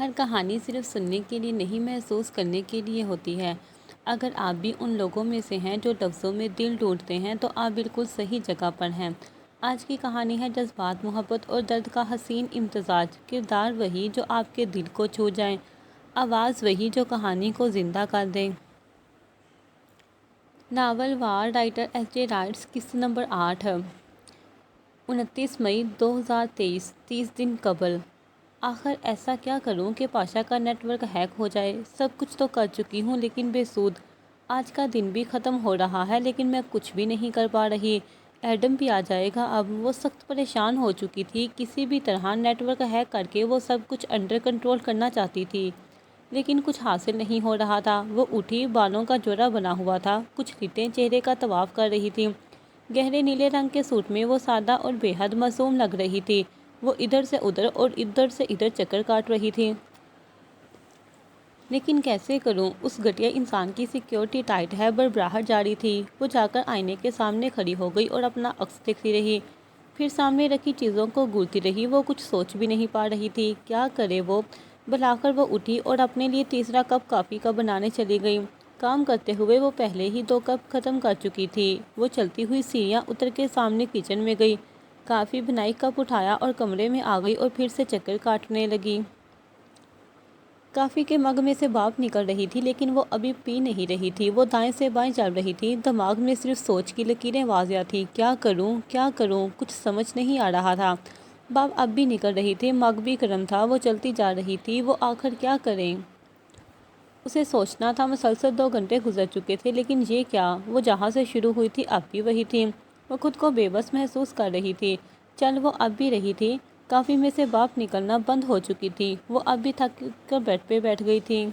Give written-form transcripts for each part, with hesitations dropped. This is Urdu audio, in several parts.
ہر کہانی صرف سننے کے لیے نہیں، محسوس کرنے کے لیے ہوتی ہے۔ اگر آپ بھی ان لوگوں میں سے ہیں جو لفظوں میں دل ڈھونڈتے ہیں تو آپ بالکل صحیح جگہ پر ہیں۔ آج کی کہانی ہے جذبات، محبت اور درد کا حسین امتزاج۔ کردار وہی جو آپ کے دل کو چھو جائیں، آواز وہی جو کہانی کو زندہ کر دے۔ ناول وار رائٹر ایس جے رائٹس، قسط نمبر 8۔ 29 مئی 2023، 30 دن قبل۔ آخر ایسا کیا کروں کہ پاشا کا نیٹ ورک ہیک ہو جائے؟ سب کچھ تو کر چکی ہوں لیکن بے سود۔ آج کا دن بھی ختم ہو رہا ہے لیکن میں کچھ بھی نہیں کر پا رہی۔ ایڈم بھی آ جائے گا اب۔ وہ سخت پریشان ہو چکی تھی۔ کسی بھی طرح نیٹ ورک ہیک کر کے وہ سب کچھ انڈر کنٹرول کرنا چاہتی تھی لیکن کچھ حاصل نہیں ہو رہا تھا۔ وہ اٹھی، بالوں کا جوڑا بنا ہوا تھا، کچھ لٹیں چہرے کا طواف کر رہی تھی۔ گہرے نیلے رنگ کے سوٹ میں وہ سادہ اور بے حد معصوم لگ رہی تھی۔ وہ ادھر سے ادھر اور ادھر سے ادھر چکر کاٹ رہی تھی۔ لیکن کیسے کروں؟ اس گھٹیا انسان کی سیکیورٹی ٹائٹ ہے، بھربراہٹ جاری تھی۔ وہ جا کر آئینے کے سامنے کھڑی ہو گئی اور اپنا عکس دیکھتی رہی، پھر سامنے رکھی چیزوں کو گھورتی رہی۔ وہ کچھ سوچ بھی نہیں پا رہی تھی، کیا کرے وہ؟ بلاخر وہ اٹھی اور اپنے لیے تیسرا کپ کافی کا بنانے چلی گئی۔ کام کرتے ہوئے وہ پہلے ہی 2 کپ ختم کر چکی تھی۔ وہ چلتی ہوئی سیڑھیاں اتر کے سامنے کچن میں گئی، کافی بنائی، کپ اٹھایا اور کمرے میں آ گئی اور پھر سے چکر کاٹنے لگی۔ کافی کے مگ میں سے بھاپ نکل رہی تھی لیکن وہ ابھی پی نہیں رہی تھی۔ وہ دائیں سے بائیں چل رہی تھی، دماغ میں صرف سوچ کی لکیریں واضح تھیں۔ کیا کروں؟ کیا کروں؟ کچھ سمجھ نہیں آ رہا تھا۔ بھاپ اب بھی نکل رہی تھی، مگ بھی گرم تھا، وہ چلتی جا رہی تھی۔ وہ آخر کیا کرے؟ اسے سوچنا تھا۔ مسلسل 2 گھنٹے گزر چکے تھے لیکن یہ کیا؟ وہ جہاں سے شروع ہوئی تھی اب بھی وہی تھی۔ وہ خود کو بے بس محسوس کر رہی تھی۔ چل وہ اب بھی رہی تھی۔ کافی میں سے بھاپ نکلنا بند ہو چکی تھی۔ وہ اب بھی تھک کر بیڈ پہ بیٹھ گئی تھی۔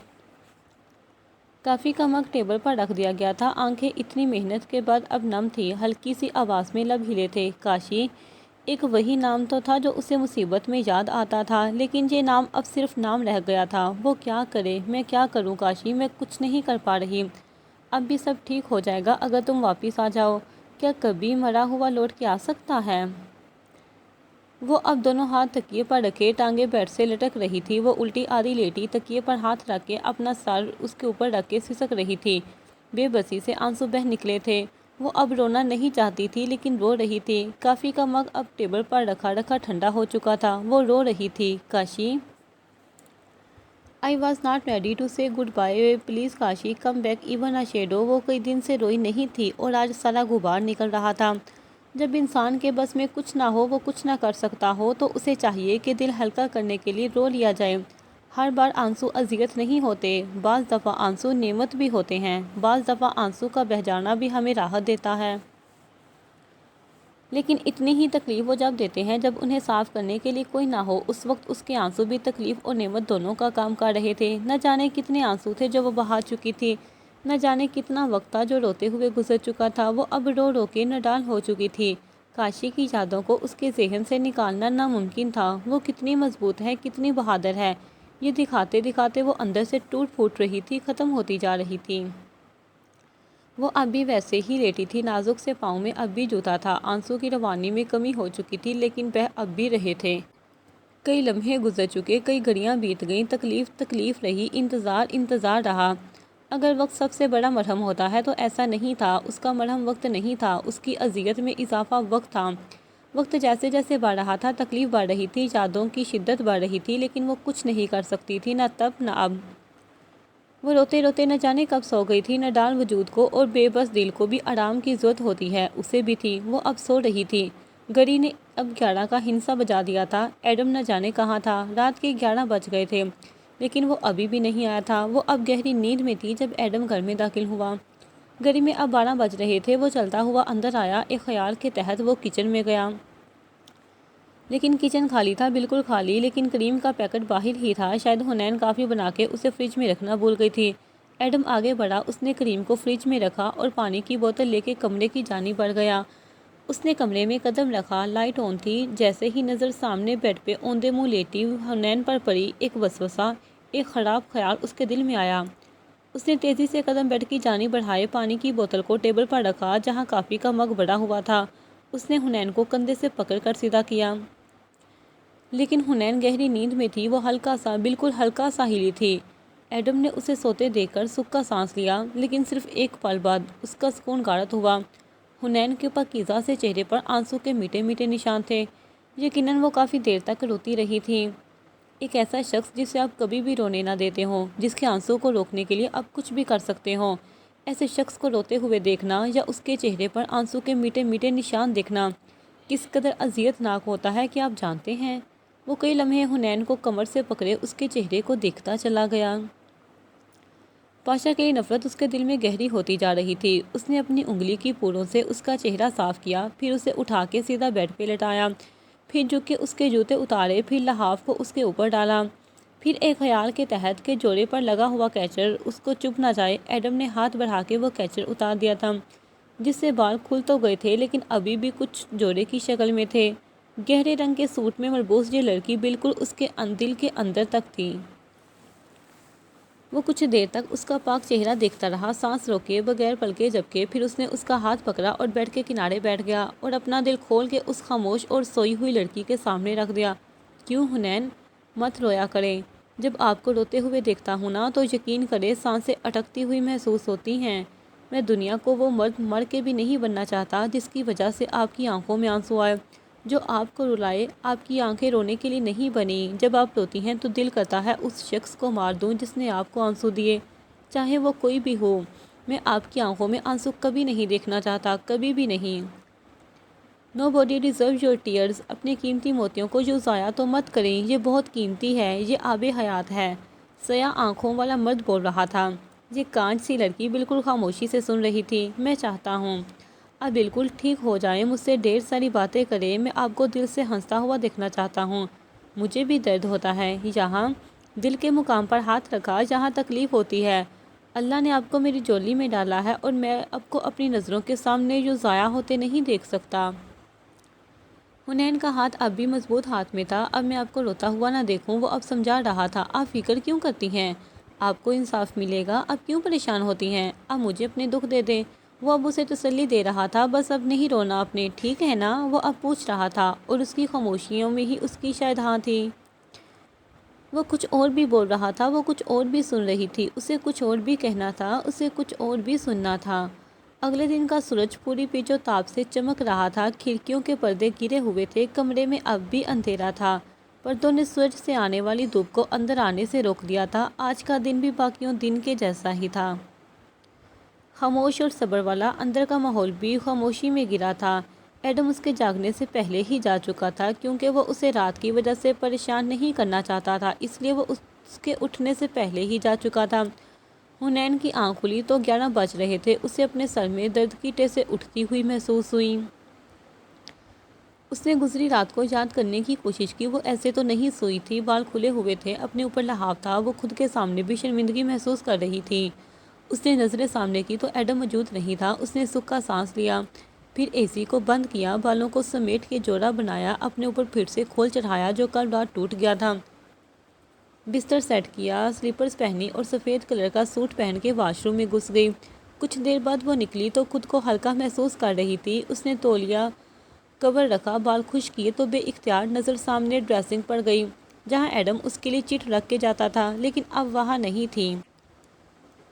کافی کا مگ ٹیبل پر رکھ دیا گیا تھا۔ آنکھیں اتنی محنت کے بعد اب نم تھیں۔ ہلکی سی آواز میں لب ہلے تھے، کاشی۔ ایک وہی نام تو تھا جو اسے مصیبت میں یاد آتا تھا لیکن یہ نام اب صرف نام رہ گیا تھا۔ وہ کیا کرے؟ میں کیا کروں کاشی؟ میں کچھ نہیں کر پا رہی۔ اب بھی سب ٹھیک ہو جائے گا اگر تم واپس آ جاؤ۔ کیا کبھی مرا ہوا لوٹ کے آ سکتا ہے؟ وہ اب دونوں ہاتھ تکیے پر رکھے ٹانگیں بیڈ سے لٹک رہی تھی۔ وہ الٹی آدھی لیٹی، تکیے پر ہاتھ رکھ کے اپنا سر اس کے اوپر رکھ کے سسک رہی تھی۔ بے بسی سے آنسو بہہ نکلے تھے۔ وہ اب رونا نہیں چاہتی تھی لیکن رو رہی تھی۔ کافی کا مگ اب ٹیبل پر رکھا رکھا ٹھنڈا ہو چکا تھا۔ وہ رو رہی تھی، Kashi. I was not ready to say goodbye. Please Kashi come back even a shadow۔ وہ کئی دن سے روئی نہیں تھی اور آج سارا غبار نکل رہا تھا۔ جب انسان کے بس میں کچھ نہ ہو، وہ کچھ نہ کر سکتا ہو تو اسے چاہیے کہ دل ہلکا کرنے کے لیے رو لیا جائے۔ ہر بار آنسو اذیت نہیں ہوتے، بعض دفعہ آنسو نعمت بھی ہوتے ہیں۔ بعض دفعہ آنسو کا بہہ جانا بھی ہمیں راحت دیتا ہے۔ لیکن اتنی ہی تکلیف وہ جب دیتے ہیں جب انہیں صاف کرنے کے لیے کوئی نہ ہو۔ اس وقت اس کے آنسو بھی تکلیف اور نعمت دونوں کا کام کر رہے تھے۔ نہ جانے کتنے آنسو تھے جو وہ بہا چکی تھی، نہ جانے کتنا وقت تھا جو روتے ہوئے گزر چکا تھا۔ وہ اب رو رو کے نڈال ہو چکی تھی۔ کاشی کی یادوں کو اس کے ذہن سے نکالنا ناممکن تھا۔ وہ کتنی مضبوط ہے، کتنی بہادر ہے، یہ دکھاتے دکھاتے وہ اندر سے ٹوٹ پھوٹ رہی تھی، ختم ہوتی جا رہی تھی۔ وہ اب بھی ویسے ہی لیٹی تھی، نازک سے پاؤں میں اب بھی جوتا تھا۔ آنسو کی روانی میں کمی ہو چکی تھی لیکن بہہ اب بھی رہے تھے۔ کئی لمحے گزر چکے، کئی گھڑیاں بیت گئیں۔ تکلیف تکلیف رہی، انتظار انتظار رہا۔ اگر وقت سب سے بڑا مرہم ہوتا ہے تو ایسا نہیں تھا۔ اس کا مرہم وقت نہیں تھا، اس کی اذیت میں اضافہ وقت تھا۔ وقت جیسے جیسے بڑھ رہا تھا تکلیف بڑھ رہی تھی، یادوں کی شدت بڑھ رہی تھی لیکن وہ کچھ نہیں کر سکتی تھی، نہ تب نہ اب۔ وہ روتے روتے نہ جانے کب سو گئی تھی۔ نڈال وجود کو اور بے بس دل کو بھی آرام کی ضرورت ہوتی ہے، اسے بھی تھی۔ وہ اب سو رہی تھی۔ گھڑی نے اب 11 کا ہندسہ بجا دیا تھا۔ ایڈم نہ جانے کہاں تھا۔ رات کے 11 بج گئے تھے لیکن وہ ابھی بھی نہیں آیا تھا۔ وہ اب گہری نیند میں تھی جب ایڈم گھر میں داخل ہوا۔ گھڑی میں اب 12 بج رہے تھے۔ وہ چلتا ہوا اندر آیا۔ ایک خیال کے تحت وہ کچن میں گیا لیکن کچن خالی تھا، بالکل خالی۔ لیکن کریم کا پیکٹ باہر ہی تھا، شاید حنین کافی بنا کے اسے فریج میں رکھنا بھول گئی تھی۔ ایڈم آگے بڑھا، اس نے کریم کو فریج میں رکھا اور پانی کی بوتل لے کے کمرے کی جانب بڑھ گیا۔ اس نے کمرے میں قدم رکھا، لائٹ آن تھی۔ جیسے ہی نظر سامنے بیڈ پہ اوندے منہ لیٹی حنین پر پڑی، ایک وسوسہ، ایک خراب خیال اس کے دل میں آیا۔ اس نے تیزی سے قدم بیڈ کی جانب بڑھائے، پانی کی بوتل کو ٹیبل پر رکھا جہاں کافی کا مگ بڑا ہوا تھا۔ اس نے حنین کو کندھے سے پکڑ کر سیدھا کیا۔ لیکن حنین گہری نیند میں تھی، وہ ہلکا سا، بالکل ہلکا سا ہلی تھی۔ ایڈم نے اسے سوتے دیکھ کر سکھ کا سانس لیا، لیکن صرف ایک پل بعد اس کا سکون غارت ہوا۔ حنین کے پاکیزہ سے چہرے پر آنسو کے میٹھے میٹھے نشان تھے۔ یقیناً وہ کافی دیر تک روتی رہی تھی۔ ایک ایسا شخص جسے آپ کبھی بھی رونے نہ دیتے ہوں، جس کے آنسو کو روکنے کے لیے آپ کچھ بھی کر سکتے ہوں، ایسے شخص کو روتے ہوئے دیکھنا یا اس کے چہرے پر آنسو کے میٹھے میٹھے نشان دیکھنا کس قدر اذیت ناک ہوتا ہے کیا آپ جانتے ہیں؟ وہ کئی لمحے حنین کو کمر سے پکڑے اس کے چہرے کو دیکھتا چلا گیا۔ پاشا کے لیے نفرت اس کے دل میں گہری ہوتی جا رہی تھی۔ اس نے اپنی انگلی کی پوروں سے اس کا چہرہ صاف کیا، پھر اسے اٹھا کے سیدھا بیڈ پہ لٹایا، پھر جھک کے اس کے جوتے اتارے، پھر لحاف کو اس کے اوپر ڈالا، پھر ایک خیال کے تحت کہ جوڑے پر لگا ہوا کیچر اس کو چبھ نہ جائے، ایڈم نے ہاتھ بڑھا کے وہ کیچر اتار دیا تھا، جس سے بال کھل تو گئے تھے لیکن ابھی بھی کچھ جوڑے کی شکل میں تھے۔ گہرے رنگ کے سوٹ میں ملبوس یہ لڑکی بالکل اس کے دل کے اندر تک تھی۔ وہ کچھ دیر تک اس کا پاک چہرہ دیکھتا رہا، سانس روکے بغیر پلکیں جھپکے، پھر اس نے اس کا ہاتھ پکڑا اور بیڈ کے کنارے بیٹھ گیا اور اپنا دل کھول کے اس خاموش اور سوئی ہوئی لڑکی کے سامنے رکھ دیا۔ کیوں حنین، مت رویا کریں۔ جب آپ کو روتے ہوئے دیکھتا ہوں نا تو یقین کریں سانسیں اٹکتی ہوئی محسوس ہوتی ہیں۔ میں دنیا کو وہ مرد مر کے بھی نہیں بننا چاہتا جس کی وجہ سے آپ کی آنکھوں میں آنسو آئے، جو آپ کو رلائے۔ آپ کی آنکھیں رونے کے لیے نہیں بنی۔ جب آپ روتی ہیں تو دل کرتا ہے اس شخص کو مار دوں جس نے آپ کو آنسو دیے، چاہے وہ کوئی بھی ہو۔ میں آپ کی آنکھوں میں آنسو کبھی نہیں دیکھنا چاہتا، کبھی بھی نہیں۔ Nobody deserves your tears۔ اپنے قیمتی موتیوں کو یوں ضائع تو مت کریں، یہ بہت قیمتی ہے، یہ آب حیات ہے۔ سیاہ آنکھوں والا مرد بول رہا تھا۔ یہ کانچ سی لڑکی بالکل خاموشی سے سن رہی تھی۔ میں چاہتا ہوں آپ بالکل ٹھیک ہو جائیں، مجھ سے ڈھیر ساری باتیں کریں، میں آپ کو دل سے ہنستا ہوا دیکھنا چاہتا ہوں۔ مجھے بھی درد ہوتا ہے، یہاں دل کے مقام پر ہاتھ رکھا جہاں تکلیف ہوتی ہے۔ اللہ نے آپ کو میری جولی میں ڈالا ہے اور میں آپ کو اپنی نظروں کے سامنے یوں ضائع ہوتے نہیں دیکھ سکتا۔ حنین کا ہاتھ اب بھی مضبوط ہاتھ میں تھا۔ اب میں آپ کو روتا ہوا نہ دیکھوں، وہ اب سمجھا رہا تھا۔ آپ فکر کیوں کرتی ہیں؟ آپ کو انصاف ملے گا، آپ کیوں پریشان ہوتی ہیں؟ آپ مجھے اپنے دکھ دے دیں۔ وہ اب اسے تسلی دے رہا تھا۔ بس اب نہیں رونا آپ نے، ٹھیک ہے نا؟ وہ اب پوچھ رہا تھا اور اس کی خاموشیوں میں ہی اس کی شاید ہاں تھی۔ وہ کچھ اور بھی بول رہا تھا، وہ کچھ اور بھی سن رہی تھی، اسے کچھ اور بھی کہنا تھا، اسے کچھ اور بھی سننا تھا۔ اگلے دن کا سورج پوری پیچ و تاب سے چمک رہا تھا، کھڑکیوں کے پردے گرے ہوئے تھے، کمرے میں اب بھی اندھیرا تھا۔ پردوں نے سورج سے آنے والی دھوپ کو اندر آنے سے روک دیا تھا۔ آج کا دن بھی باقیوں دن کے جیسا ہی تھا، خاموش اور صبر والا۔ اندر کا ماحول بھی خاموشی میں گرا تھا۔ ایڈم اس کے جاگنے سے پہلے ہی جا چکا تھا، کیونکہ وہ اسے رات کی وجہ سے پریشان نہیں کرنا چاہتا تھا، اس لیے وہ اس کے اٹھنے سے پہلے ہی جا چکا تھا۔ حنین کی آنکھ کھلی تو 11 بج رہے تھے۔ اسے اپنے سر میں درد کی ٹیسیں اٹھتی ہوئی محسوس ہوئیں۔ اس نے گزری رات کو یاد کرنے کی کوشش کی۔ وہ ایسے تو نہیں سوئی تھی، بال کھلے ہوئے تھے، اپنے اوپر لحاف تھا، وہ خود کے سامنے بھی شرمندگی محسوس کر رہی تھی۔ اس نے نظریں سامنے کی تو ایڈم موجود نہیں تھا۔ اس نے سکھ کا سانس لیا، پھر اے سی کو بند کیا، بالوں کو سمیٹ کے جوڑا بنایا، اپنے اوپر پھر سے کھول چڑھایا جو کل رات ٹوٹ گیا تھا، بستر سیٹ کیا، سلیپرز پہنی اور سفید کلر کا سوٹ پہن کے واش روم میں گھس گئی۔ کچھ دیر بعد وہ نکلی تو خود کو ہلکا محسوس کر رہی تھی۔ اس نے تولیہ کور رکھا، بال خشک کیے تو بے اختیار نظر سامنے ڈریسنگ پر گئی، جہاں ایڈم اس کے لیے چٹ رکھ کے جاتا تھا، لیکن اب وہاں نہیں تھی۔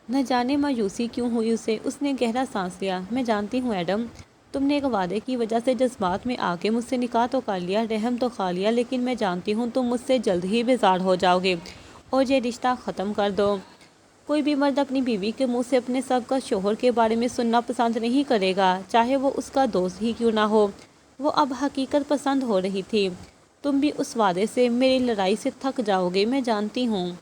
نہ جانے مایوسی کیوں ہوئی اسے۔ اس نے گہرا سانس لیا۔ میں جانتی ہوں ایڈم، تم نے ایک وعدے کی وجہ سے جذبات میں آ کے مجھ سے نکاح تو کر لیا، رحم تو کھا لیا، لیکن میں جانتی ہوں تم مجھ سے جلد ہی بیزار ہو جاؤ گے اور یہ رشتہ ختم کر دو۔ کوئی بھی مرد اپنی بیوی کے منہ سے اپنے سابقہ شوہر کے بارے میں سننا پسند نہیں کرے گا، چاہے وہ اس کا دوست ہی کیوں نہ ہو۔ وہ اب حقیقت پسند ہو رہی تھی۔ تم بھی اس وعدے سے، میری لڑائی سے تھک جاؤ گے، میں جانتی ہوں۔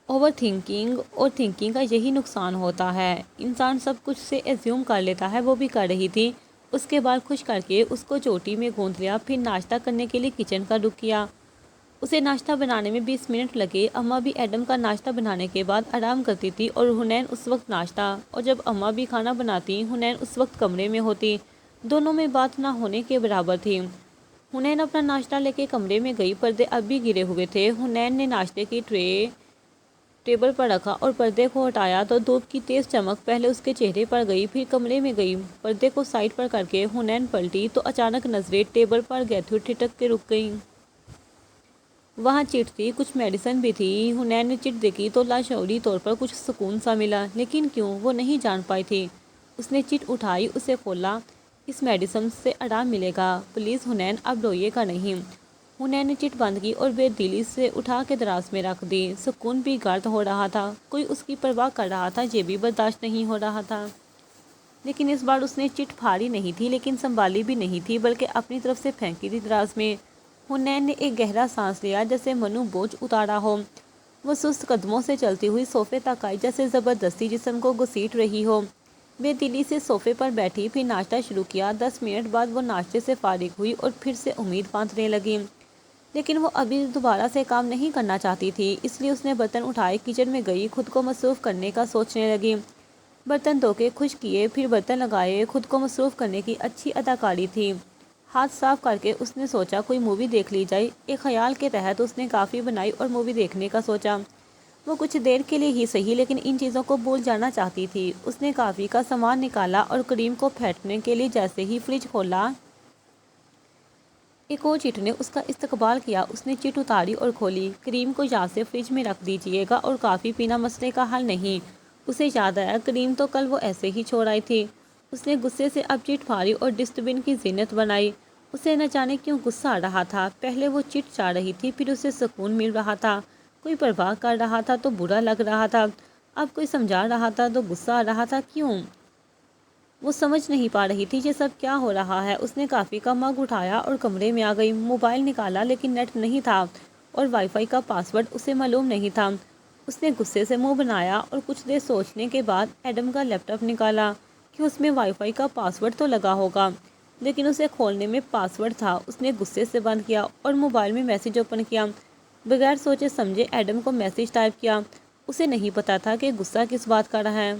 اوور تھنکنگ اور تھنکنگ کا یہی نقصان ہوتا ہے، انسان سب کچھ سے ایزیوم کر لیتا ہے۔ وہ بھی کر رہی تھی۔ اس کے بال خشک کر کے اس کو چوٹی میں گوندھ لیا، پھر ناشتہ کرنے کے لیے کچن کا رخ کیا۔ اسے ناشتہ بنانے میں 20 منٹ لگے۔ اماں بھی ایڈم کا ناشتہ بنانے کے بعد آرام کرتی تھی اور حنین اس وقت ناشتہ، اور جب اماں بھی کھانا بناتی حنین اس وقت کمرے میں ہوتی۔ دونوں میں بات نہ ہونے کے برابر تھی۔ حنین اپنا ناشتہ لے کے کمرے میں گئی، پردے اب بھی گرے ہوئے تھے۔ حنین نے ناشتے کی ٹرے ٹیبل پر رکھا اور پردے کو ہٹایا تو دھوپ کی تیز چمک پہلے اس کے چہرے پر گئی، پھر کمرے میں گئی۔ پردے کو سائڈ پر کر کے حنین پلٹی تو اچانک نظریں ٹیبل پر گیتھو ٹھٹک کے رک گئیں۔ وہاں چٹ تھی، کچھ میڈیسن بھی تھی۔ حنین نے چٹ دیکھی تو لاشعوری طور پر کچھ سکون سا ملا، لیکن کیوں وہ نہیں جان پائی تھی۔ اس نے چٹ اٹھائی، اسے کھولا۔ اس میڈیسن سے آرام ملے گا، پلیز حنین، اب روئیے گا نہیں۔ حنین نے چٹ بند کی اور بے دلی سے اٹھا کے دراز میں رکھ دی۔ سکون بھی گرد ہو رہا تھا، کوئی اس کی پرواہ کر رہا تھا، یہ بھی برداشت نہیں ہو رہا تھا۔ لیکن اس بار اس نے چٹ پھاڑی نہیں تھی، لیکن سنبھالی بھی نہیں تھی، بلکہ اپنی طرف سے پھینکی تھی دراز میں۔ حنین نے ایک گہرا سانس لیا، جیسے منو بوجھ اتارا ہو۔ وہ سست قدموں سے چلتی ہوئی صوفے تک آئی، جیسے زبردستی جسم کو گھسیٹ رہی ہو۔ بے دلی سے صوفے پر بیٹھی، پھر ناشتہ شروع کیا۔ 10 منٹ بعد وہ ناشتے سے فارغ ہوئی اور پھر سے امید باندھنے لگی۔ لیکن وہ ابھی دوبارہ سے کام نہیں کرنا چاہتی تھی، اس لیے اس نے برتن اٹھائے، کچن میں گئی، خود کو مصروف کرنے کا سوچنے لگی۔ برتن دھو کے خشک کیے، پھر برتن لگائے، خود کو مصروف کرنے کی اچھی اداکاری تھی۔ ہاتھ صاف کر کے اس نے سوچا کوئی مووی دیکھ لی جائے۔ ایک خیال کے تحت اس نے کافی بنائی اور مووی دیکھنے کا سوچا۔ وہ کچھ دیر کے لیے ہی صحیح، لیکن ان چیزوں کو بھول جانا چاہتی تھی۔ اس نے کافی کا سامان نکالا اور کریم کو پھینٹنے کے لیے جیسے ہی فریج کھولا، ایک اور چٹ نے اس کا استقبال کیا۔ اس نے چٹ اتاری اور کھولی۔ کریم کو یاد سے فریج میں رکھ دیجیے گا، اور کافی پینا مسئلے کا حل نہیں۔ اسے یاد آیا کریم تو کل وہ ایسے ہی چھوڑ آئی تھی۔ اس نے غصے سے اب چٹ پھاڑی اور ڈسٹ بن کی زینت بنائی۔ اسے نہ جانے کیوں غصہ آ رہا تھا، پہلے وہ چٹ چاہ رہی تھی، پھر اسے سکون مل رہا تھا۔ کوئی پرواہ کر رہا تھا تو برا لگ رہا تھا، اب کوئی سمجھا رہا تھا تو غصہ آ رہا تھا، کیوں؟ وہ سمجھ نہیں پا رہی تھی یہ سب کیا ہو رہا ہے۔ اس نے کافی کا مگ اٹھایا اور کمرے میں آ گئی۔ موبائل نکالا، لیکن نیٹ نہیں تھا اور وائی فائی کا پاس ورڈ اسے معلوم نہیں تھا۔ اس نے غصے سے منہ بنایا اور کچھ دیر سوچنے کے بعد ایڈم کا لیپ ٹاپ نکالا کہ اس میں وائی فائی کا پاس ورڈ تو لگا ہوگا، لیکن اسے کھولنے میں پاس ورڈ تھا۔ اس نے غصے سے بند کیا اور موبائل میں میسج اوپن کیا۔ بغیر سوچے سمجھے ایڈم کو میسج ٹائپ کیا۔ اسے نہیں پتا تھا کہ غصہ کس بات کا رہا ہے۔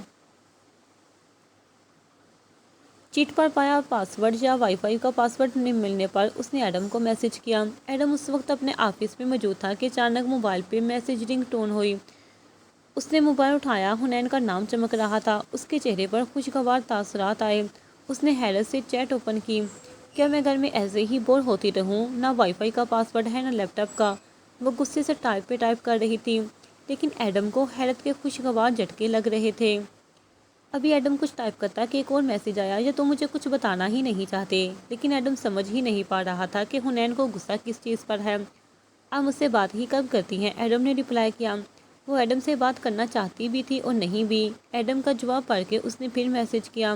چٹ پر پایا پاس ورڈ یا وائی فائی کا پاس ورڈ ملنے پر اس نے ایڈم کو میسج کیا۔ ایڈم اس وقت اپنے آفس میں موجود تھا کہ اچانک موبائل پہ میسج رنگ ٹون ہوئی۔ اس نے موبائل اٹھایا، حنین کا نام چمک رہا تھا۔ اس کے چہرے پر خوشگوار تاثرات آئے۔ اس نے حیرت سے چیٹ اوپن کی۔ کیا میں گھر میں ایسے ہی بور ہوتی رہوں؟ نہ وائی فائی کا پاس ورڈ ہے، نہ لیپ ٹاپ کا۔ وہ غصے سے ٹائپ پہ ٹائپ کر رہی تھی، لیکن ایڈم کو حیرت کے خوشگوار جھٹکے لگ رہے تھے۔ ابھی ایڈم کچھ ٹائپ کرتا کہ ایک اور میسج آیا، یا تو مجھے کچھ بتانا ہی نہیں چاہتے۔ لیکن ایڈم سمجھ ہی نہیں پا رہا تھا کہ حنین کو غصہ کس چیز پر ہے۔ آپ مجھ سے بات ہی کب کرتی ہیں؟ ایڈم نے رپلائی کیا۔ وہ ایڈم سے بات کرنا چاہتی بھی تھی اور نہیں بھی۔ ایڈم کا جواب پڑھ کے اس نے پھر میسج کیا،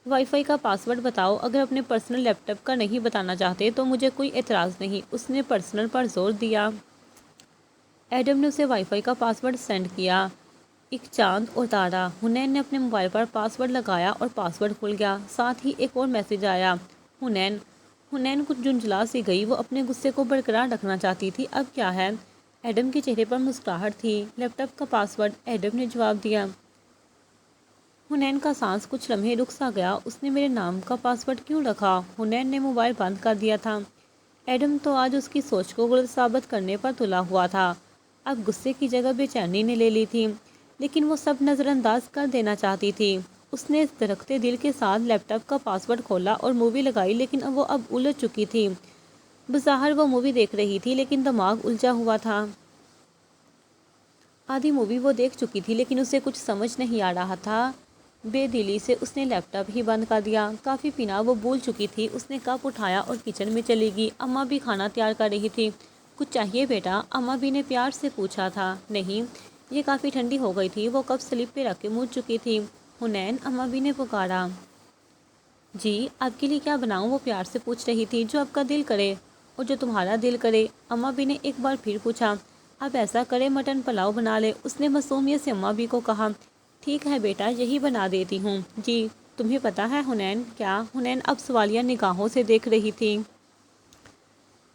وائی فائی کا پاس ورڈ بتاؤ، اگر اپنے پرسنل لیپ ٹاپ کا نہیں بتانا چاہتے تو مجھے کوئی اعتراض نہیں۔ اس نے پرسنل پر زور دیا۔ ایڈم نے اسے وائی فائی کا پاس ورڈ سینڈ کیا، ایک چاند اور تارا۔ حنین نے اپنے موبائل پر پاس ورڈ لگایا اور پاس ورڈ کھل گیا۔ ساتھ ہی ایک اور میسج آیا، حنین۔ حنین کچھ جھنجھلا سی گئی، وہ اپنے غصے کو برقرار رکھنا چاہتی تھی۔ اب کیا ہے؟ ایڈم کے چہرے پر مسکراہٹ تھی۔ لیپ ٹاپ کا پاس ورڈ، ایڈم نے جواب دیا۔ حنین کا سانس کچھ لمحے رک سا گیا۔ اس نے میرے نام کا پاس ورڈ کیوں رکھا؟ حنین نے موبائل بند کر دیا تھا۔ ایڈم تو آج اس کی سوچ کو غلط ثابت کرنے پر تلا ہوا تھا۔ اب غصے کی جگہ بے چینی نے لے لی تھی، لیکن وہ سب نظر انداز کر دینا چاہتی تھی۔ اس نے دھڑکتے دل کے ساتھ لیپ ٹاپ کا پاس ورڈ کھولا اور مووی لگائی، لیکن وہ اب الجھ چکی تھی۔ بظاہر وہ مووی دیکھ رہی تھی، لیکن دماغ الجھا ہوا تھا۔ آدھی مووی وہ دیکھ چکی تھی، لیکن اسے کچھ سمجھ نہیں آ رہا تھا۔ بے دلی سے اس نے لیپ ٹاپ ہی بند کر دیا۔ کافی پینا وہ بھول چکی تھی۔ اس نے کپ اٹھایا اور کچن میں چلی گئی۔ اماں بھی کھانا تیار کر رہی تھی۔ کچھ چاہیے بیٹا؟ اماں بھی نے پیار سے پوچھا تھا۔ نہیں، یہ کافی ٹھنڈی ہو گئی تھی۔ وہ کپ سلپ پہ رکھ کے منہ چکی تھی۔ حنین، اماں بھی نے پکارا۔ جی، آپ کے لیے کیا بناؤں؟ وہ پیار سے پوچھ رہی تھی۔ جو آپ کا دل کرے اور جو تمہارا دل کرے، اماں بھی نے ایک بار پھر پوچھا۔ اب ایسا کرے مٹن پلاؤ بنا لے، اس نے معصومیت سے اماں بھی کو کہا۔ ٹھیک ہے بیٹا، یہی بنا دیتی ہوں۔ جی، تمہیں پتا ہے حنین؟ کیا؟ حنین اب سوالیہ نگاہوں سے دیکھ رہی تھی۔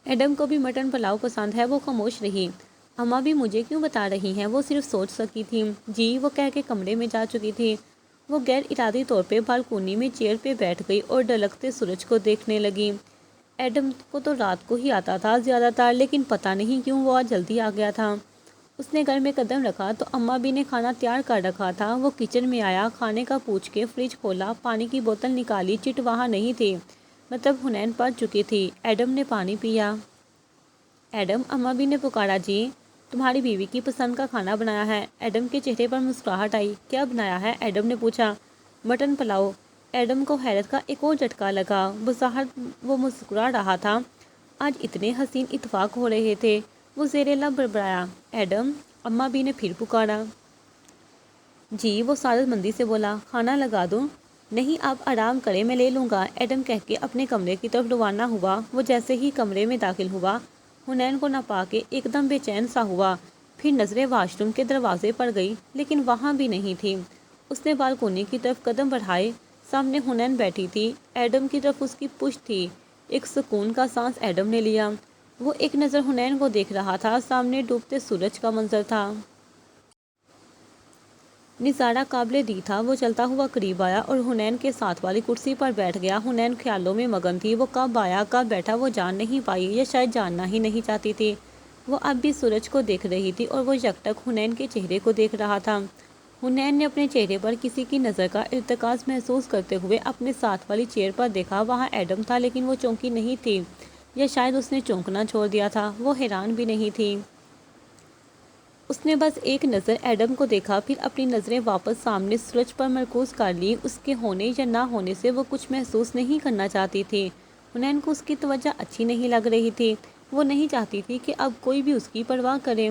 ایڈم کو بھی مٹن پلاؤ پسند ہے۔ وہ خاموش رہی۔ اماں بھی مجھے کیوں بتا رہی ہیں؟ وہ صرف سوچ سکی تھی۔ جی، وہ کہہ کے کمرے میں جا چکی تھی۔ وہ غیر ارادی طور پہ بالکونی میں چیئر پہ بیٹھ گئی اور ڈھلکتے سورج کو دیکھنے لگی۔ ایڈم کو تو رات کو ہی آتا تھا زیادہ تر، لیکن پتہ نہیں کیوں وہ آج جلدی آ گیا تھا۔ اس نے گھر میں قدم رکھا تو اماں بھی نے کھانا تیار کر رکھا تھا۔ وہ کچن میں آیا، کھانے کا پوچھ کے فریج کھولا، پانی کی بوتل نکالی۔ چٹ وہاں نہیں تھی، مطلب حنین پڑ چکی تھی۔ ایڈم نے پانی پیا۔ ایڈم، اماں بھی نے پکارا۔ جی، تمہاری بیوی کی پسند کا کھانا بنایا ہے۔ ایڈم کے چہرے پر مسکراہٹ آئی۔ کیا بنایا ہے؟ ایڈم نے پوچھا۔ مٹن پلاؤ۔ ایڈم کو حیرت کا ایک اور جھٹکا لگا۔ بظاہر وہ مسکرا رہا تھا، آج اتنے حسین اتفاق ہو رہے تھے۔ وہ زیر لب بڑبڑایا۔ ایڈم، اماں بھی نے پھر پکارا۔ جی، وہ سعادت مندی سے بولا۔ کھانا لگا دوں؟ نہیں، آپ آرام کریں، میں لے لوں گا، ایڈم کہہ کے اپنے کمرے کی طرف روانہ ہوا۔ وہ جیسے ہی کمرے میں داخل ہوا، حنین کو نہ پا کے ایک دم بے چین سا ہوا۔ پھر نظریں واش روم کے دروازے پر گئی، لیکن وہاں بھی نہیں تھی۔ اس نے بالکونی کی طرف قدم بڑھائے۔ سامنے حنین بیٹھی تھی، ایڈم کی طرف اس کی پشت تھی۔ ایک سکون کا سانس ایڈم نے لیا۔ وہ ایک نظر حنین کو دیکھ رہا تھا۔ سامنے ڈوبتے سورج کا منظر تھا۔ نظارہ قابل دید تھا۔ وہ چلتا ہوا قریب آیا اور حنین کے ساتھ والی کرسی پر بیٹھ گیا۔ حنین خیالوں میں مگن تھی۔ وہ کب آیا کب بیٹھا وہ جان نہیں پائی، یا شاید جاننا ہی نہیں چاہتی تھی۔ وہ اب بھی سورج کو دیکھ رہی تھی اور وہ یکٹک حنین کے چہرے کو دیکھ رہا تھا۔ حنین نے اپنے چہرے پر کسی کی نظر کا ارتکاز محسوس کرتے ہوئے اپنے ساتھ والی چیئر پر دیکھا۔ وہاں ایڈم تھا، لیکن وہ چونکی نہیں تھی، یا شاید اس نے چونکنا چھوڑ دیا تھا۔ وہ حیران بھی نہیں تھی۔ اس نے بس ایک نظر ایڈم کو دیکھا، پھر اپنی نظریں واپس سامنے سورج پر مرکوز کر لی۔ اس کے ہونے یا نہ ہونے سے وہ کچھ محسوس نہیں کرنا چاہتی تھی۔ حنین کو اس کی توجہ اچھی نہیں لگ رہی تھی۔ وہ نہیں چاہتی تھی کہ اب کوئی بھی اس کی پرواہ کرے۔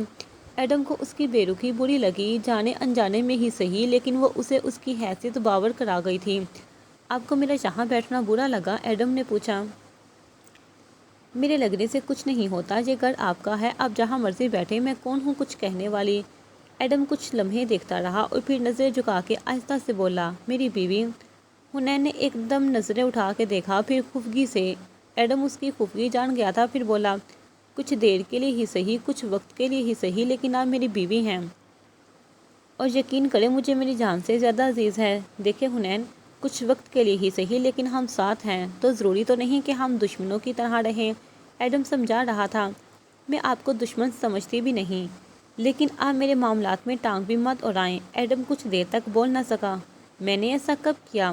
ایڈم کو اس کی بے رخی بری لگی، جانے انجانے میں ہی صحیح، لیکن وہ اسے اس کی حیثیت باور کرا گئی تھی۔ آپ کو میرا یہاں بیٹھنا برا لگا؟ ایڈم نے پوچھا۔ میرے لگنے سے کچھ نہیں ہوتا، یہ گھر آپ کا ہے، آپ جہاں مرضی بیٹھیں، میں کون ہوں کچھ کہنے والی؟ ایڈم کچھ لمحے دیکھتا رہا اور پھر نظریں جھکا کے آہستہ سے بولا، میری بیوی۔ حنین نے ایک دم نظریں اٹھا کے دیکھا، پھر خفگی سے۔ ایڈم اس کی خفگی جان گیا تھا، پھر بولا، کچھ دیر کے لیے ہی صحیح، کچھ وقت کے لیے ہی صحیح، لیکن آپ میری بیوی ہیں، اور یقین کریں مجھے میری جان سے زیادہ عزیز ہے۔ دیکھیں حنین، کچھ وقت کے لیے ہی صحیح، لیکن ہم ساتھ ہیں، تو ضروری تو نہیں کہ ہم دشمنوں کی طرح رہیں۔ ایڈم سمجھا رہا تھا، میں آپ کو دشمن سمجھتی بھی نہیں، لیکن آپ میرے معاملات میں ٹانگ بھی مت اڑائیں۔ ایڈم کچھ دیر تک بول نہ سکا۔ میں نے ایسا کب کیا؟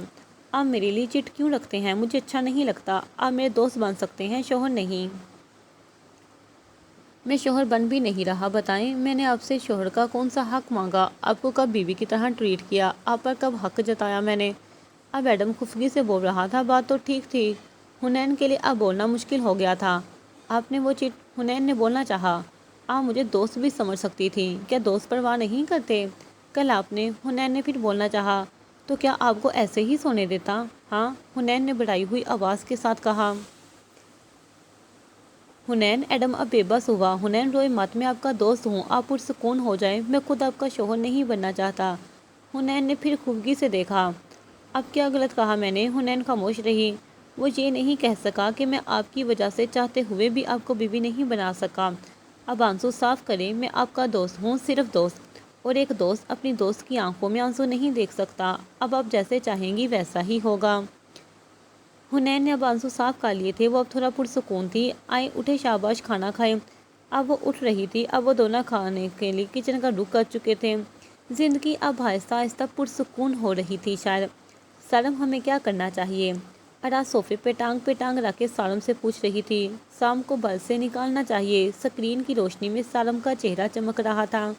آپ میرے لیے چٹ کیوں رکھتے ہیں؟ مجھے اچھا نہیں لگتا۔ آپ میرے دوست بن سکتے ہیں، شوہر نہیں۔ میں شوہر بن بھی نہیں رہا، بتائیں میں نے آپ سے شوہر کا کون سا حق مانگا؟ آپ کو کب بیوی کی طرح ٹریٹ کیا؟ آپ پر کب حق جتایا میں نے؟ اب ایڈم خفگی سے بول رہا تھا، بات تو ٹھیک تھی۔ حنین کے لیے اب بولنا مشکل ہو گیا تھا۔ آپ نے وہ چٹ، حنین نے بولنا چاہا، آپ مجھے دوست بھی سمجھ سکتی تھی، کیا دوست پرواہ نہیں کرتے؟ کل آپ نے، حنین نے پھر بولنا چاہا، تو کیا آپ کو ایسے ہی سونے دیتا؟ ہاں، حنین نے بڑھائی ہوئی آواز کے ساتھ کہا۔ حنین، ایڈم اب بے بس ہوا۔ حنین روئے مت، میں آپ کا دوست ہوں، آپ پرسکون ہو جائیں، میں خود آپ کا شوہر نہیں بننا چاہتا۔ حنین نے پھر خفگی سے دیکھا۔ اب کیا غلط کہا میں نے؟ حنین خاموش رہی۔ وہ یہ نہیں کہہ سکا کہ میں آپ کی وجہ سے چاہتے ہوئے بھی آپ کو بیوی نہیں بنا سکا۔ اب آنسو صاف کریں، میں آپ کا دوست ہوں، صرف دوست، اور ایک دوست اپنی دوست کی آنکھوں میں آنسو نہیں دیکھ سکتا۔ اب آپ جیسے چاہیں گی ویسا ہی ہوگا۔ حنین نے اب آنسو صاف کر لیے تھے، وہ اب تھوڑا پرسکون تھی۔ آئیں اٹھے، شاباش، کھانا کھائیں۔ اب وہ اٹھ رہی تھی۔ اب وہ دونوں کھانے کے لیے کچن کا رخ کر چکے تھے۔ زندگی اب آہستہ آہستہ پرسکون ہو رہی تھی شاید۔ سالم، ہمیں کیا کرنا چاہیے؟ ارا صوفے پہ ٹانگ رکھ کے سالم سے پوچھ رہی تھی۔ سام کو بل سے نکالنا چاہیے۔ اسکرین کی روشنی میں سالم کا چہرہ چمک رہا تھا۔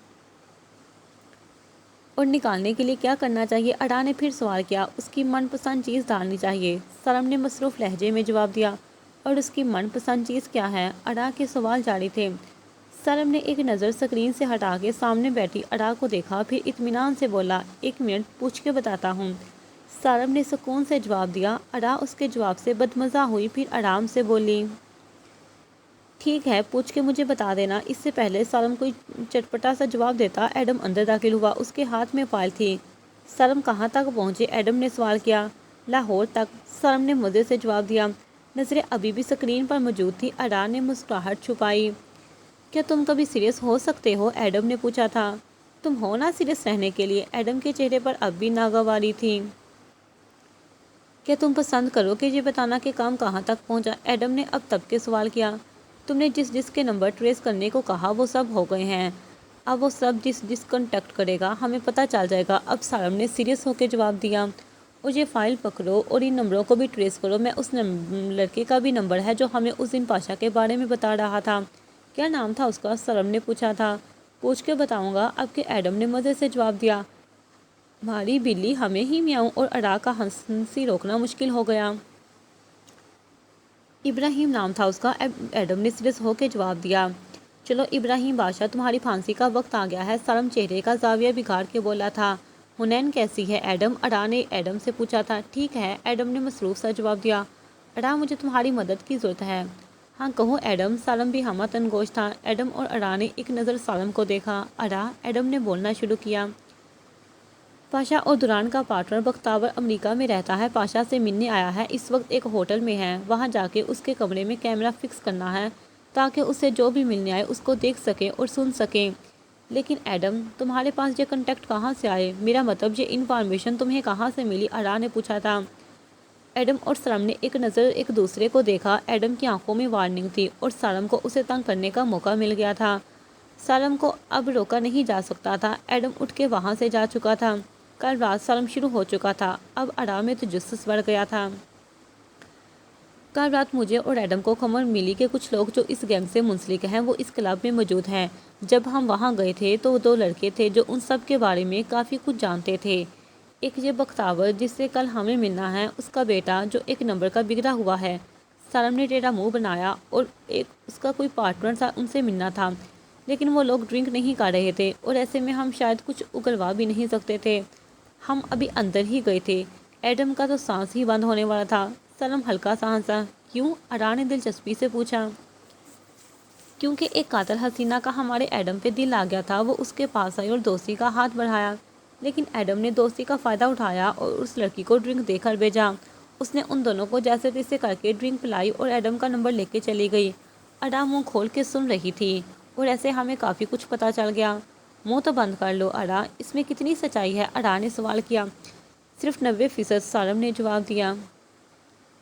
اور نکالنے کے لیے کیا کرنا چاہیے؟ اڈا نے پھر سوال کیا۔ اس کی من پسند چیز ڈالنی چاہیے، سالم نے مصروف لہجے میں جواب دیا۔ اور اس کی من پسند چیز کیا ہے؟ اڈا کے سوال جاری تھے۔ سالم نے ایک نظر اسکرین سے ہٹا کے سامنے بیٹھی اڈا کو دیکھا، پھر اطمینان سے بولا، ایک منٹ، پوچھ کے بتاتا ہوں۔ سالم نے سکون سے جواب دیا۔ اڈا اس کے جواب سے بدمزہ ہوئی، پھر آرام سے بولی، ٹھیک ہے، پوچھ کے مجھے بتا دینا۔ اس سے پہلے سالم کوئی چٹپٹا سا جواب دیتا، ایڈم اندر داخل ہوا۔ اس کے ہاتھ میں فائل تھی۔ سالم کہاں تک پہنچے؟ ایڈم نے سوال کیا۔ لاہور تک، سالم نے مزے سے جواب دیا۔ نظریں ابھی بھی اسکرین پر موجود تھی۔ اڈا نے مسکراہٹ چھپائی۔ کیا تم کبھی سیریس ہو سکتے ہو؟ ایڈم نے پوچھا تھا۔ تم ہو نا سیریس رہنے کے لیے؟ ایڈم کے چہرے پر اب بھی ناگواری تھی۔ کیا تم پسند کرو کہ یہ بتانا کہ کام کہاں تک پہنچا؟ ایڈم نے اب تب کے سوال کیا۔ تم نے جس کے نمبر ٹریس کرنے کو کہا وہ سب ہو گئے ہیں، اب وہ سب جس کنٹیکٹ کرے گا ہمیں پتہ چل جائے گا۔ اب سالم نے سیریس ہو کے جواب دیا۔ اور یہ فائل پکڑو اور ان نمبروں کو بھی ٹریس کرو۔ میں اس لڑکے کا بھی نمبر ہے جو ہمیں اس دن پاشا کے بارے میں بتا رہا تھا، کیا نام تھا اس کا؟ سلم نے پوچھا تھا۔ پوچھ کے بتاؤں گا، اب کہ ایڈم نے مزے سے جواب دیا۔ ہماری بلی ہمیں ہی میاؤں اور اڈا کا ہنسی روکنا مشکل ہو گیا۔ ابراہیم نام تھا اس کا، ایڈم نے سیریس ہو کے جواب دیا۔ چلو ابراہیم بادشاہ، تمہاری پھانسی کا وقت آ گیا ہے، سلم چہرے کا زاویہ بگاڑ کے بولا تھا۔ حنین کیسی ہے ایڈم؟ اڈا نے ایڈم سے پوچھا تھا۔ ٹھیک ہے، ایڈم نے مصروف سا جواب دیا۔ اڈا مجھے تمہاری مدد کی ضرورت ہے۔ ہاں کہو ایڈم، سالم بھی ہمہ تنگوش تھا۔ ایڈم اور اڈا نے ایک نظر سالم کو دیکھا۔ اڈا، ایڈم نے بولنا شروع کیا۔ پاشا اور دوران کا پارٹنر بختاور امریکہ میں رہتا ہے، پاشا سے ملنے آیا ہے، اس وقت ایک ہوٹل میں ہے، وہاں جا کے اس کے کمرے میں کیمرہ فکس کرنا ہے تاکہ اس سے جو بھی ملنے آئے اس کو دیکھ سکیں اور سن سکیں۔ لیکن ایڈم، تمہارے پاس یہ کنٹیکٹ کہاں سے آئے؟ میرا مطلب یہ انفارمیشن تمہیں کہاں سے ملی؟ اڈا نے پوچھا تھا۔ ایڈم اور سالم نے ایک نظر ایک دوسرے کو دیکھا۔ ایڈم کی آنکھوں میں وارننگ تھی اور سالم کو اسے تنگ کرنے کا موقع مل گیا تھا۔ سالم کو اب روکا نہیں جا سکتا تھا۔ ایڈم اٹھ کے وہاں سے جا چکا تھا۔ کل رات سالم شروع ہو چکا تھا، اب اڈا میں تجسس بڑھ گیا تھا۔ کل رات مجھے اور ایڈم کو خبر ملی کہ کچھ لوگ جو اس گینگ سے منسلک ہیں وہ اس کلب میں موجود ہیں۔ جب ہم وہاں گئے تھے تو دو لڑکے تھے جو ان سب کے بارے میں کافی کچھ جانتے تھے۔ ایک یہ بختاور جس سے کل ہمیں ملنا ہے، اس کا بیٹا جو ایک نمبر کا بگڑا ہوا ہے۔ سالم نے ٹیڑھا منہ بنایا، اور ایک اس کا کوئی پارٹنر تھا، ان سے ملنا تھا، لیکن وہ لوگ ڈرنک نہیں کر رہے تھے اور ایسے میں ہم شاید کچھ اگلوا بھی نہیں سکتے تھے۔ ہم ابھی اندر ہی گئے تھے۔ ایڈم کا تو سانس ہی بند ہونے والا تھا۔ سالم ہلکا سا ہنسا۔ کیوں؟ اڈا نے دلچسپی سے پوچھا۔ کیونکہ ایک قاتل حسینہ کا ہمارے ایڈم پہ دل آ گیا تھا، وہ اس کے پاس آئی اور دوستی کا ہاتھ بڑھایا، لیکن ایڈم نے دوستی کا فائدہ اٹھایا اور اس لڑکی کو ڈرنک دے کر بھیجا۔ اس نے ان دونوں کو جیسے تیسے کر کے ڈرنک پلائی اور ایڈم کا نمبر لے کے چلی گئی۔ اڈا منہ کھول کے سن رہی تھی، اور ایسے ہمیں کافی کچھ پتہ چل گیا۔ منہ تو بند کر لو اڈا، اس میں کتنی سچائی ہے؟ اڈا نے سوال کیا۔ صرف 90%، سالم نے جواب دیا۔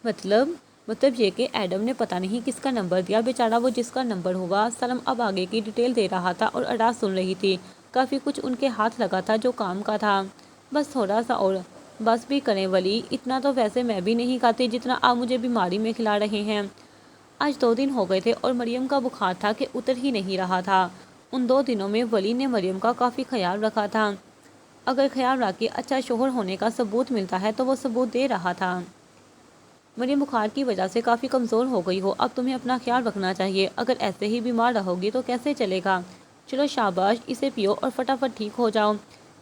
مطلب یہ کہ ایڈم نے پتہ نہیں کس کا نمبر دیا، بیچارہ وہ جس کا نمبر ہوا۔ سالم اب آگے کی ڈیٹیل دے رہا تھا اور اڈا سن رہی تھی۔ کافی کچھ ان کے ہاتھ لگا تھا جو کام کا تھا۔ بس تھوڑا سا اور بس بھی کریں ولی، اتنا تو ویسے میں بھی نہیں کھاتی جتنا آپ مجھے بیماری میں کھلا رہے ہیں۔ آج 2 دن ہو گئے تھے اور مریم کا بخار تھا کہ اتر ہی نہیں رہا تھا۔ ان 2 دنوں میں ولی نے مریم کا کافی خیال رکھا تھا۔ اگر خیال رکھ کے اچھا شوہر ہونے کا ثبوت ملتا ہے تو وہ ثبوت دے رہا تھا۔ مریم بخار کی وجہ سے کافی کمزور ہو گئی ہو، اب تمہیں اپنا خیال رکھنا چاہیے، اگر ایسے ہی بیمار رہو گی تو کیسے چلے گا؟ چلو شاباش، اسے پیو اور فٹافٹ ٹھیک ہو جاؤ۔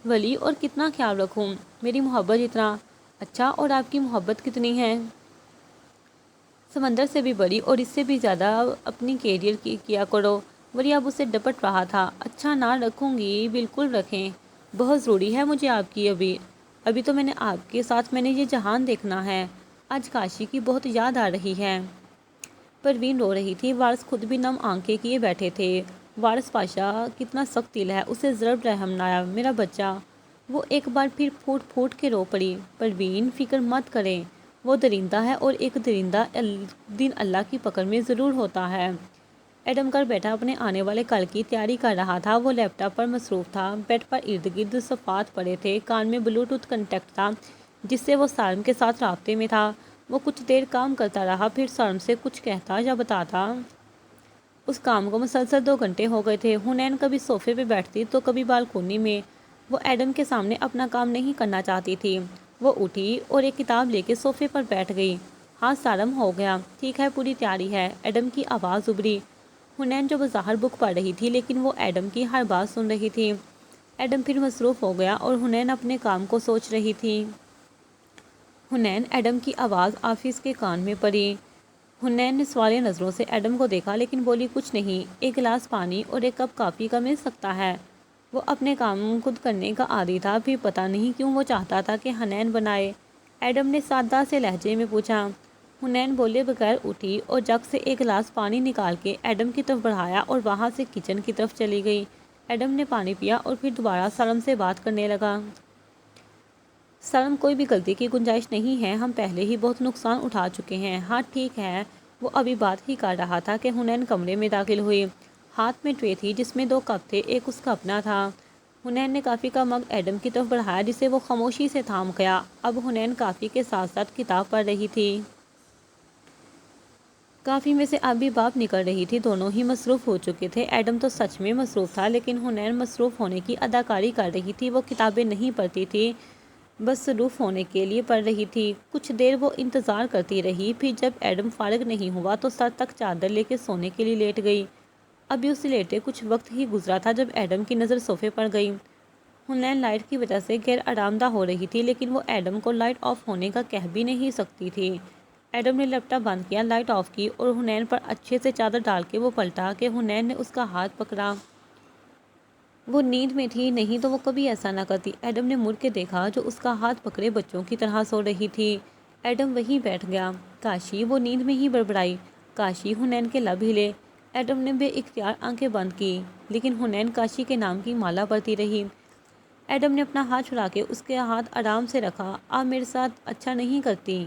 ولی، اور کتنا خیال رکھوں؟ میری محبت جتنا۔ اچھا، اور آپ کی محبت کتنی ہے؟ سمندر سے بھی بڑی، اور اس سے بھی زیادہ اپنی کیریئر کی کیا کرو۔ ولی اب اسے ڈپٹ رہا تھا۔ اچھا، نہ رکھوں گی، بالکل رکھیں، بہت ضروری ہے مجھے آپ کی ابھی تو میں نے آپ کے ساتھ میں نے یہ جہان دیکھنا ہے۔ آج کاشی کی بہت یاد آ رہی ہے۔ پروین رو رہی تھی، وارث خود بھی نم آنکھیں کیے بیٹھے تھے۔ وارث پاشا کتنا سخت دل ہے، اسے ضرب رحم نہ آیا، میرا بچہ۔ وہ ایک بار پھر پھوٹ پھوٹ کے رو پڑی۔ پروین، فکر مت کریں، وہ درندہ ہے اور ایک درندہ دن اللہ کی پکڑ میں ضرور ہوتا ہے۔ ایڈم کر بیٹھا اپنے آنے والے کل کی تیاری کر رہا تھا۔ وہ لیپ ٹاپ پر مصروف تھا، بیڈ پر ارد گرد صفحات پڑے تھے، کان میں بلوٹوتھ کنیکٹ تھا جس سے وہ سالم کے ساتھ رابطے میں تھا۔ وہ کچھ دیر کام کرتا رہا، پھر سالم سے کچھ کہتا یا بتاتا۔ اس کام کو مسلسل 2 گھنٹے ہو گئے تھے۔ حنین کبھی صوفے پہ بیٹھتی تو کبھی بالکونی میں۔ وہ ایڈم کے سامنے اپنا کام نہیں کرنا چاہتی تھی۔ وہ اٹھی اور ایک کتاب لے کے صوفے پر بیٹھ گئی۔ ہاں سالم، ہو گیا، ٹھیک ہے، پوری تیاری ہے، ایڈم کی آواز ابھری۔ حنین جو بظاہر بک پڑھ رہی تھی لیکن وہ ایڈم کی ہر بات سن رہی تھی۔ ایڈم پھر مصروف ہو گیا اور حنین اپنے کام کو سوچ رہی تھی۔ حنین، ایڈم کی آواز آفس کے کان میں پڑی۔ حنین نے سوالیہ نظروں سے ایڈم کو دیکھا لیکن بولی کچھ نہیں۔ ایک گلاس پانی اور ایک کپ کافی کا مل سکتا ہے؟ وہ اپنے کام خود کرنے کا عادی تھا، پھر پتہ نہیں کیوں وہ چاہتا تھا کہ حنین بنائے۔ ایڈم نے سادہ سے لہجے میں پوچھا۔ حنین بولے بغیر اٹھی اور جگ سے ایک گلاس پانی نکال کے ایڈم کی طرف بڑھایا اور وہاں سے کچن کی طرف چلی گئی۔ ایڈم نے پانی پیا اور پھر دوبارہ سالم سے بات کرنے لگا۔ سالم، کوئی بھی غلطی کی گنجائش نہیں ہے، ہم پہلے ہی بہت نقصان اٹھا چکے ہیں۔ ہاں ٹھیک ہے، وہ ابھی بات ہی کر رہا تھا کہ حنین کمرے میں داخل ہوئی۔ ہاتھ میں ٹرے تھی جس میں 2 کپ تھے، ایک اس کا اپنا تھا۔ حنین نے کافی کا مگ ایڈم کی طرف بڑھایا جسے وہ خاموشی سے تھام گیا۔ اب حنین کافی کے ساتھ ساتھ کتاب پڑھ رہی تھی۔ کافی میں سے ابھی باب نکل رہی تھی، دونوں ہی مصروف ہو چکے تھے۔ ایڈم تو سچ میں مصروف تھا، لیکن حنین مصروف ہونے کی اداکاری کر رہی تھی۔ وہ کتابیں نہیں پڑھتی تھی، بس مصروف ہونے کے لیے پڑھ رہی تھی۔ کچھ دیر وہ انتظار کرتی رہی، پھر جب ایڈم فارغ نہیں ہوا تو سر تک چادر لے کے سونے کے لیے لیٹ گئی۔ ابھی اسے لیٹے کچھ وقت ہی گزرا تھا جب ایڈم کی نظر صوفے پر گئی۔ حنین لائٹ کی وجہ سے غیر آرام دہ ہو رہی تھی، لیکن وہ ایڈم کو لائٹ آف ہونے کا کہہ بھی نہیں سکتی تھی۔ ایڈم نے لیپ ٹاپ بند کیا، لائٹ آف کی اور حنین پر اچھے سے چادر ڈال کے وہ پلٹا کہ حنین نے اس کا ہاتھ پکڑا۔ وہ نیند میں تھی، نہیں تو وہ کبھی ایسا نہ کرتی۔ ایڈم نے مڑ کے دیکھا، جو اس کا ہاتھ پکڑے بچوں کی طرح سو رہی تھی۔ ایڈم وہیں بیٹھ گیا۔ کاشی، وہ نیند میں ہی بڑبڑائی، کاشی۔ حنین کے لب ہلے۔ ایڈم نے بے اختیار آنکھیں بند کی، لیکن حنین کاشی کے نام کی مالا پڑھتی رہی۔ ایڈم نے اپنا ہاتھ چھڑا کے اس کے ہاتھ آرام سے رکھا۔ آپ میرے ساتھ اچھا نہیں کرتی۔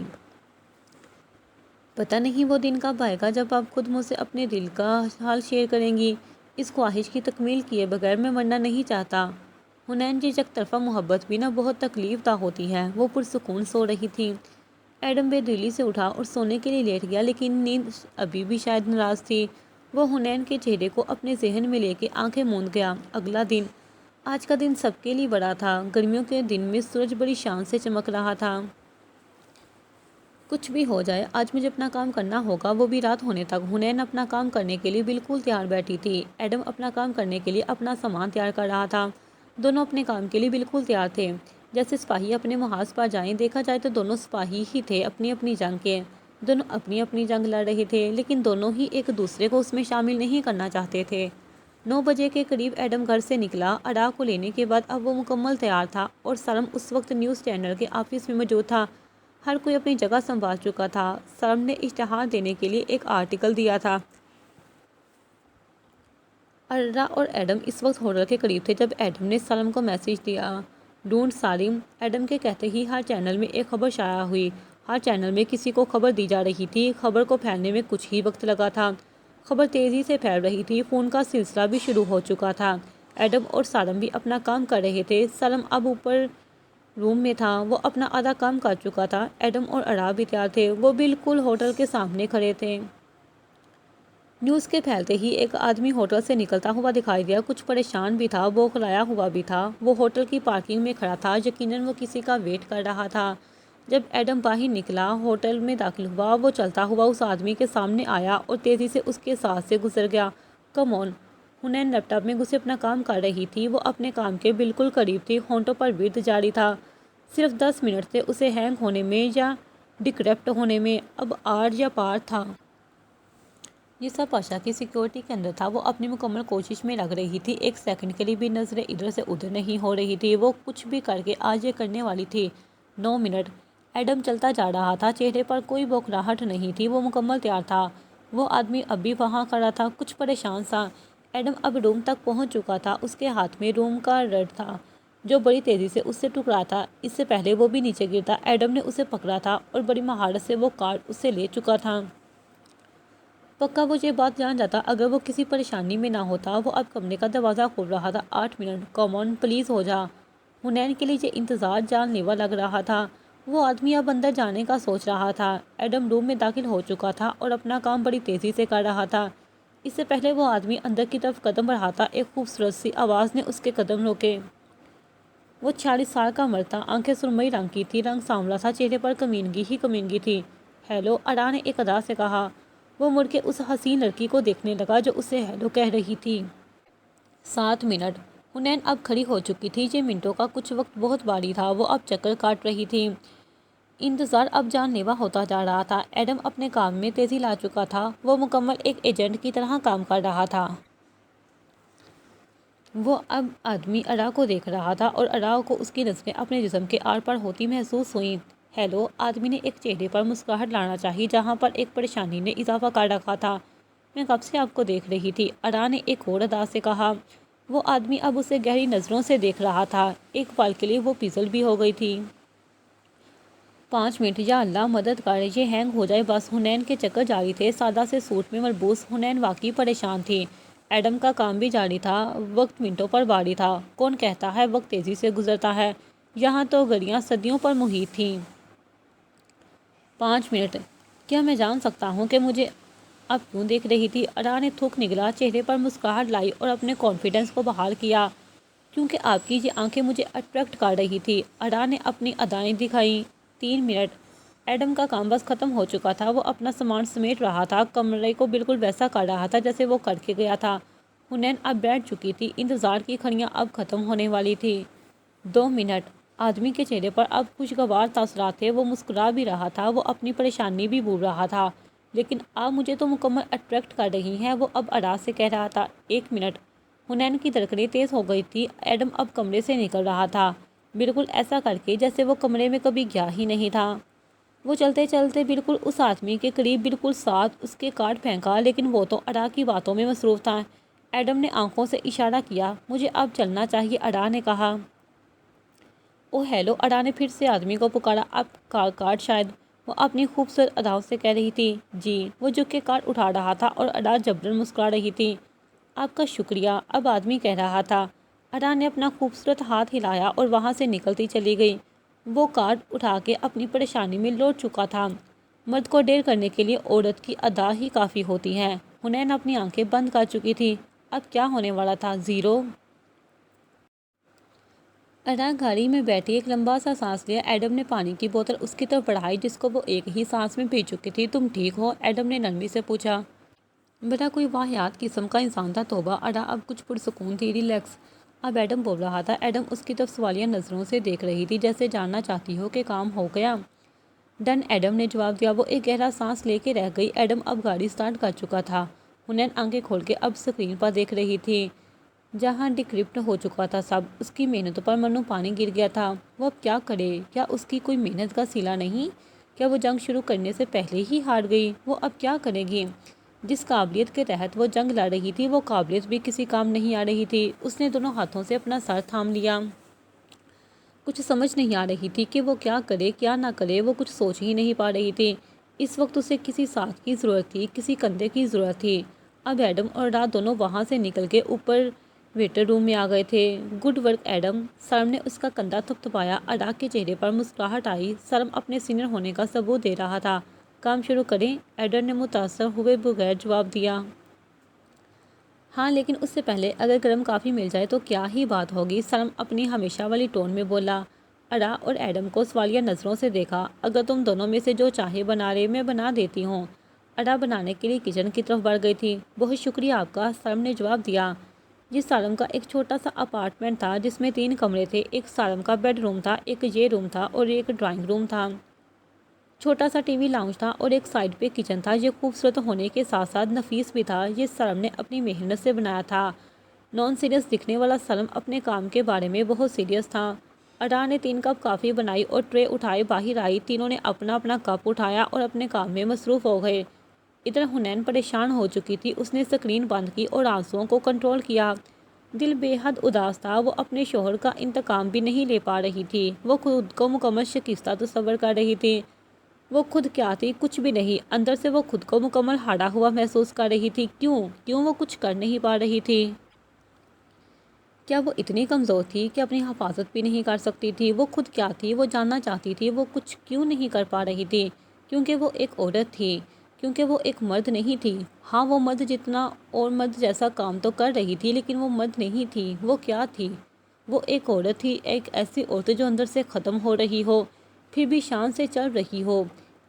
پتہ نہیں وہ دن کب آئے گا جب آپ خود مجھ سے اپنے دل کا حال شیئر کریں گی۔ اس خواہش کی تکمیل کیے بغیر میں مرنا نہیں چاہتا۔ حنین کی یک طرفہ محبت بھی نہ بہت تکلیف دہ ہوتی ہے۔ وہ پرسکون سو رہی تھی۔ ایڈم بے دلی سے اٹھا اور سونے کے لیے لیٹ گیا، لیکن نیند ابھی بھی شاید ناراض تھی۔ وہ حنین کے چہرے کو اپنے ذہن میں لے کے آنکھیں موند گیا۔ اگلا دن، آج کا دن سب کے لیے بڑا تھا۔ گرمیوں کے دن میں سورج بڑی شان سے چمک رہا تھا۔ کچھ بھی ہو جائے، آج مجھے اپنا کام کرنا ہوگا، وہ بھی رات ہونے تک۔ حنین اپنا کام کرنے کے لیے بالکل تیار بیٹھی تھی۔ ایڈم اپنا کام کرنے کے لیے اپنا سامان تیار کر رہا تھا۔ دونوں اپنے کام کے لیے بالکل تیار تھے، جیسے سپاہی اپنے محاذ پر جائیں۔ دیکھا جائے تو دونوں سپاہی ہی تھے اپنی اپنی جنگ کے۔ دونوں اپنی اپنی جنگ لڑ رہے تھے، لیکن دونوں ہی ایک دوسرے کو اس میں شامل نہیں کرنا چاہتے تھے۔ 9 بجے کے قریب ایڈم گھر سے نکلا۔ ادا کو لینے کے بعد اب وہ مکمل تیار تھا اور سرم اس وقت نیوز چینل کے آفس میں موجود تھا۔ ہر کوئی اپنی جگہ سنبھال چکا تھا۔ سرم نے اشتہار دینے کے لیے ایک آرٹیکل دیا تھا۔ ارا اور ایڈم اس وقت ہوٹل کے قریب تھے جب ایڈم نے سرم کو میسج دیا، ڈونٹ سارم۔ ایڈم کے کہتے ہی ہر چینل میں ایک خبر شائع ہوئی۔ ہر چینل میں کسی کو خبر دی جا رہی تھی۔ خبر کو پھیلنے میں کچھ ہی وقت لگا تھا۔ خبر تیزی سے پھیل رہی تھی۔ فون کا سلسلہ بھی شروع ہو چکا تھا۔ ایڈم اور سارم بھی اپنا کام کر رہے تھے۔ سرم اب اوپر روم میں تھا۔ وہ اپنا آدھا کام کر چکا تھا۔ ایڈم اور ارا بھی تیار تھے۔ وہ بالکل ہوٹل کے سامنے کھڑے تھے۔ نیوز کے پھیلتے ہی ایک آدمی ہوٹل سے نکلتا ہوا دکھائی دیا۔ کچھ پریشان بھی تھا، بوکھلایا ہوا بھی تھا۔ وہ ہوٹل کی پارکنگ میں کھڑا تھا۔ یقیناً وہ کسی کا ویٹ کر رہا تھا۔ جب ایڈم باہر نکلا، ہوٹل میں داخل ہوا، وہ چلتا ہوا اس آدمی کے سامنے آیا اور تیزی سے اس کے ساتھ سے گزر گیا۔ کم آن۔ حنین لیپ ٹاپ میں گھسے اپنا کام کر رہی تھی۔ وہ اپنے کام کے بالکل قریب تھی۔ ہونٹوں پر ورد جاری تھا۔ صرف 10 منٹ تھے اسے ہینگ ہونے میں یا ڈکرپٹ ہونے میں۔ اب آر یا پار تھا۔ یہ سب پاشا کی سیکیورٹی کے اندر تھا۔ وہ اپنی مکمل کوشش میں لگ رہی تھی۔ ایک سیکنڈ کے لیے بھی نظریں ادھر سے ادھر نہیں ہو رہی تھی۔ وہ کچھ بھی کر کے آج یہ کرنے والی تھی۔ 9 منٹ۔ ایڈم چلتا جا رہا تھا۔ چہرے پر کوئی بوکھلاہٹ نہیں تھی۔ وہ مکمل تیار تھا۔ وہ آدمی اب بھی وہاں کھڑا تھا، کچھ پریشان سا۔ ایڈم اب روم تک پہنچ چکا تھا۔ اس کے ہاتھ میں روم کا رڈ تھا، جو بڑی تیزی سے اس سے ٹکرا تھا۔ اس سے پہلے وہ بھی نیچے گرتا، ایڈم نے اسے پکڑا تھا اور بڑی مہارت سے وہ کاٹ اسے لے چکا تھا۔ پکا وہ یہ بات جان جاتا اگر وہ کسی پریشانی میں نہ ہوتا۔ وہ اب کمرے کا دروازہ کھول رہا تھا۔ 8 منٹ۔ کم آن، پلیز ہو جا۔ حنین کے لیے یہ انتظار جان لیوا لگ رہا تھا۔ وہ آدمی اب اندر جانے کا سوچ رہا تھا۔ ایڈم روم میں داخل ہو چکا تھا اور اپنا کام بڑی تیزی سے کر رہا تھا۔ اس سے پہلے وہ آدمی اندر کی طرف قدم بڑھاتا، ایک خوبصورت سی آواز نے اس کے قدم روکے۔ وہ 46 سال کا مرد تھا۔ آنکھیں سرمئی رنگ کی تھی، رنگ سانولا تھا، چہرے پر کمینگی ہی کمینگی تھی۔ ہیلو، ارا نے ایک ادا سے کہا۔ وہ مڑ کے اس حسین لڑکی کو دیکھنے لگا جو اسے ہیلو کہہ رہی تھی۔ 7 منٹ۔ حنین اب کھڑی ہو چکی تھی۔ یہ منٹوں کا کچھ وقت بہت بھاری تھا۔ وہ اب چکر کاٹ رہی تھی۔ انتظار اب جان لیوا ہوتا جا رہا تھا۔ ایڈم اپنے کام میں تیزی لا چکا تھا۔ وہ مکمل ایک ایجنٹ کی طرح کام کر رہا تھا۔ وہ اب آدمی ارا کو دیکھ رہا تھا اور ارا کو اس کی نظریں اپنے جسم کے آر پار ہوتی محسوس ہوئیں۔ ہیلو، آدمی نے ایک چہرے پر مسکراہٹ لانا چاہی جہاں پر ایک پریشانی نے اضافہ کر رکھا تھا۔ میں کب سے آپ کو دیکھ رہی تھی، ارا نے ایک اور ادا سے کہا۔ وہ آدمی اب اسے گہری نظروں سے دیکھ رہا تھا۔ ایک پل کے لیے وہ پزل بھی ہو گئی تھی۔ 5 منٹ۔ یا اللہ مدد کر، یہ ہینگ ہو جائے بس۔ حنین کے چکر جاری تھے۔ سادہ سے سوٹ میں ملبوس حنین واقعی پریشان تھی۔ ایڈم کا کام بھی جاری تھا۔ وقت منٹوں پر بھاری تھا۔ کون کہتا ہے وقت تیزی سے گزرتا ہے؟ یہاں تو گھڑیاں صدیوں پر محیط تھیں۔ 5 منٹ۔ کیا میں جان سکتا ہوں کہ مجھے اب کیوں دیکھ رہی تھی؟ اڈا نے تھوک نگلا، چہرے پر مسکراہٹ لائی اور اپنے کانفیڈنس کو بحال کیا۔ کیونکہ آپ کی یہ آنکھیں مجھے اٹریکٹ کر رہی تھی، اڈا نے اپنی ادائیں دکھائیں۔ 3 منٹ۔ ایڈم کا کام بس ختم ہو چکا تھا، وہ اپنا سامان سمیٹ رہا تھا، کمرے کو بالکل ویسا کر رہا تھا جیسے وہ کر کے گیا تھا۔ حنین اب بیٹھ چکی تھی، انتظار کی گھڑیاں اب ختم ہونے والی تھی۔ 2 منٹ۔ آدمی کے چہرے پر اب خوشگوار تاثرات تھے، وہ مسکرا بھی رہا تھا، وہ اپنی پریشانی بھی بھول رہا تھا۔ لیکن آپ مجھے تو مکمل اٹریکٹ کر رہی ہیں، وہ اب اڈا سے کہہ رہا تھا۔ 1 منٹ۔ حنین کی دھڑکنیں تیز ہو گئی تھی۔ ایڈم اب کمرے سے نکل رہا تھا، بالکل ایسا کر کے جیسے وہ کمرے میں کبھی گیا ہی نہیں تھا۔ وہ چلتے چلتے بالکل اس آدمی کے قریب، بالکل ساتھ اس کے کارڈ پھینکا، لیکن وہ تو اڈا کی باتوں میں مصروف تھا۔ ایڈم نے آنکھوں سے اشارہ کیا۔ مجھے اب چلنا چاہیے، اڈا نے کہا۔ اوہ ہیلو، اڈا نے پھر سے آدمی کو پکارا۔ اب کارڈ شاید، وہ اپنی خوبصورت اداؤں سے کہہ رہی تھی۔ جی۔ وہ جھک کے کارڈ اٹھا رہا تھا اور اڈا جبراً مسکرا رہی تھی۔ آپ کا شکریہ، اب آدمی کہہ رہا تھا۔ اڈا نے اپنا خوبصورت ہاتھ ہلایا اور وہاں سے نکلتی چلی گئی۔ وہ کارڈ اٹھا کے اپنی پریشانی میں لوٹ چکا تھا۔ مرد کو ڈیر کرنے کے لیے عورت کی ادا ہی کافی ہوتی ہے۔ حنین اپنی آنکھیں بند کر چکی تھی۔ اب کیا ہونے والا تھا؟ 0۔ اڈا گاڑی میں بیٹھی ایک لمبا سا سانس لیا۔ ایڈم نے پانی کی بوتل اس کی طرف بڑھائی جس کو وہ ایک ہی سانس میں پی چکی تھی۔ تم ٹھیک ہو؟ ایڈم نے نرمی سے پوچھا۔ بیٹا کوئی واہیات قسم کا انسان تھا، توبہ۔ اڈا اب کچھ پرسکون تھی۔ ریلیکس، اب ایڈم بول رہا تھا۔ ایڈم اس کی طرف سوالیہ نظروں سے دیکھ رہی تھی، جیسے جاننا چاہتی ہو کہ کام ہو گیا۔ ڈن، ایڈم نے جواب دیا۔ وہ ایک گہرا سانس لے کے رہ گئی۔ ایڈم اب گاڑی سٹارٹ کر چکا تھا۔ حنین آنکھیں کھول کے اب سکرین پر دیکھ رہی تھی، جہاں ڈیکرپٹ ہو چکا تھا سب۔ اس کی محنتوں پر منو پانی گر گیا تھا۔ وہ اب کیا کرے؟ کیا اس کی کوئی محنت کا صلہ نہیں؟ کیا وہ جنگ شروع کرنے سے پہلے ہی ہار گئی؟ وہ اب کیا کرے گی؟ جس قابلیت کے تحت وہ جنگ لڑ رہی تھی، وہ قابلیت بھی کسی کام نہیں آ رہی تھی۔ اس نے دونوں ہاتھوں سے اپنا سر تھام لیا۔ کچھ سمجھ نہیں آ رہی تھی کہ وہ کیا کرے کیا نہ کرے، وہ کچھ سوچ ہی نہیں پا رہی تھی۔ اس وقت اسے کسی ساتھ کی ضرورت تھی، کسی کندھے کی ضرورت تھی۔ اب ایڈم اور اڈا دونوں وہاں سے نکل کے اوپر ویٹر روم میں آ گئے تھے۔ گڈ ورک ایڈم، سرم نے اس کا کندھا تھپتھپایا۔ اڈا کے چہرے پر مسکراہٹ آئی۔ سرم اپنے سینئر ہونے کا ثبوت دے رہا تھا۔ کام شروع کریں؟ ایڈم نے متاثر ہوئے بغیر جواب دیا۔ ہاں، لیکن اس سے پہلے اگر گرم کافی مل جائے تو کیا ہی بات ہوگی، سرم اپنی ہمیشہ والی ٹون میں بولا۔ اڈا اور ایڈم کو سوالیہ نظروں سے دیکھا۔ اگر تم دونوں میں سے جو چاہے بنا رہے، میں بنا دیتی ہوں۔ اڈا بنانے کے لیے کچن کی طرف بڑھ گئی تھی۔ بہت شکریہ آپ کا، سرم نے جواب دیا۔ یہ سارم کا ایک چھوٹا سا اپارٹمنٹ تھا جس میں 3 کمرے تھے۔ ایک سارم کا بیڈ روم تھا، ایک یہ روم تھا اور ایک ڈرائنگ روم تھا۔ چھوٹا سا ٹی وی لاؤنج تھا اور ایک سائڈ پہ کچن تھا۔ یہ خوبصورت ہونے کے ساتھ ساتھ نفیس بھی تھا۔ یہ سرم نے اپنی محنت سے بنایا تھا۔ نان سیریس دکھنے والا سرم اپنے کام کے بارے میں بہت سیریس تھا۔ اڈا نے 3 کپ کافی بنائی اور ٹرے اٹھائے باہر آئی۔ تینوں نے اپنا اپنا کپ اٹھایا اور اپنے کام میں مصروف ہو گئے۔ ادھر حنین پریشان ہو چکی تھی۔ اس نے سکرین بند کی اور آنسوؤں کو کنٹرول کیا۔ دل بے حد اداس تھا۔ وہ اپنے شوہر کا انتقام بھی نہیں لے پا رہی تھی۔ وہ خود کو مکمل شکستہ تصور کر رہی تھی۔ وہ خود کیا تھی؟ کچھ بھی نہیں۔ اندر سے وہ خود کو مکمل ہارا ہوا محسوس کر رہی تھی۔ کیوں وہ کچھ کر نہیں پا رہی تھی؟ کیا وہ اتنی کمزور تھی کہ اپنی حفاظت بھی نہیں کر سکتی تھی؟ وہ خود کیا تھی؟ وہ جاننا چاہتی تھی۔ وہ کچھ کیوں نہیں کر پا رہی تھی؟ کیونکہ وہ ایک عورت تھی، کیونکہ وہ ایک مرد نہیں تھی۔ ہاں، وہ مرد جتنا اور مرد جیسا کام تو کر رہی تھی، لیکن وہ مرد نہیں تھی۔ وہ کیا تھی؟ وہ ایک عورت تھی، ایک ایسی عورت جو اندر سے ختم ہو رہی ہو، پھر بھی شان سے چل رہی ہو۔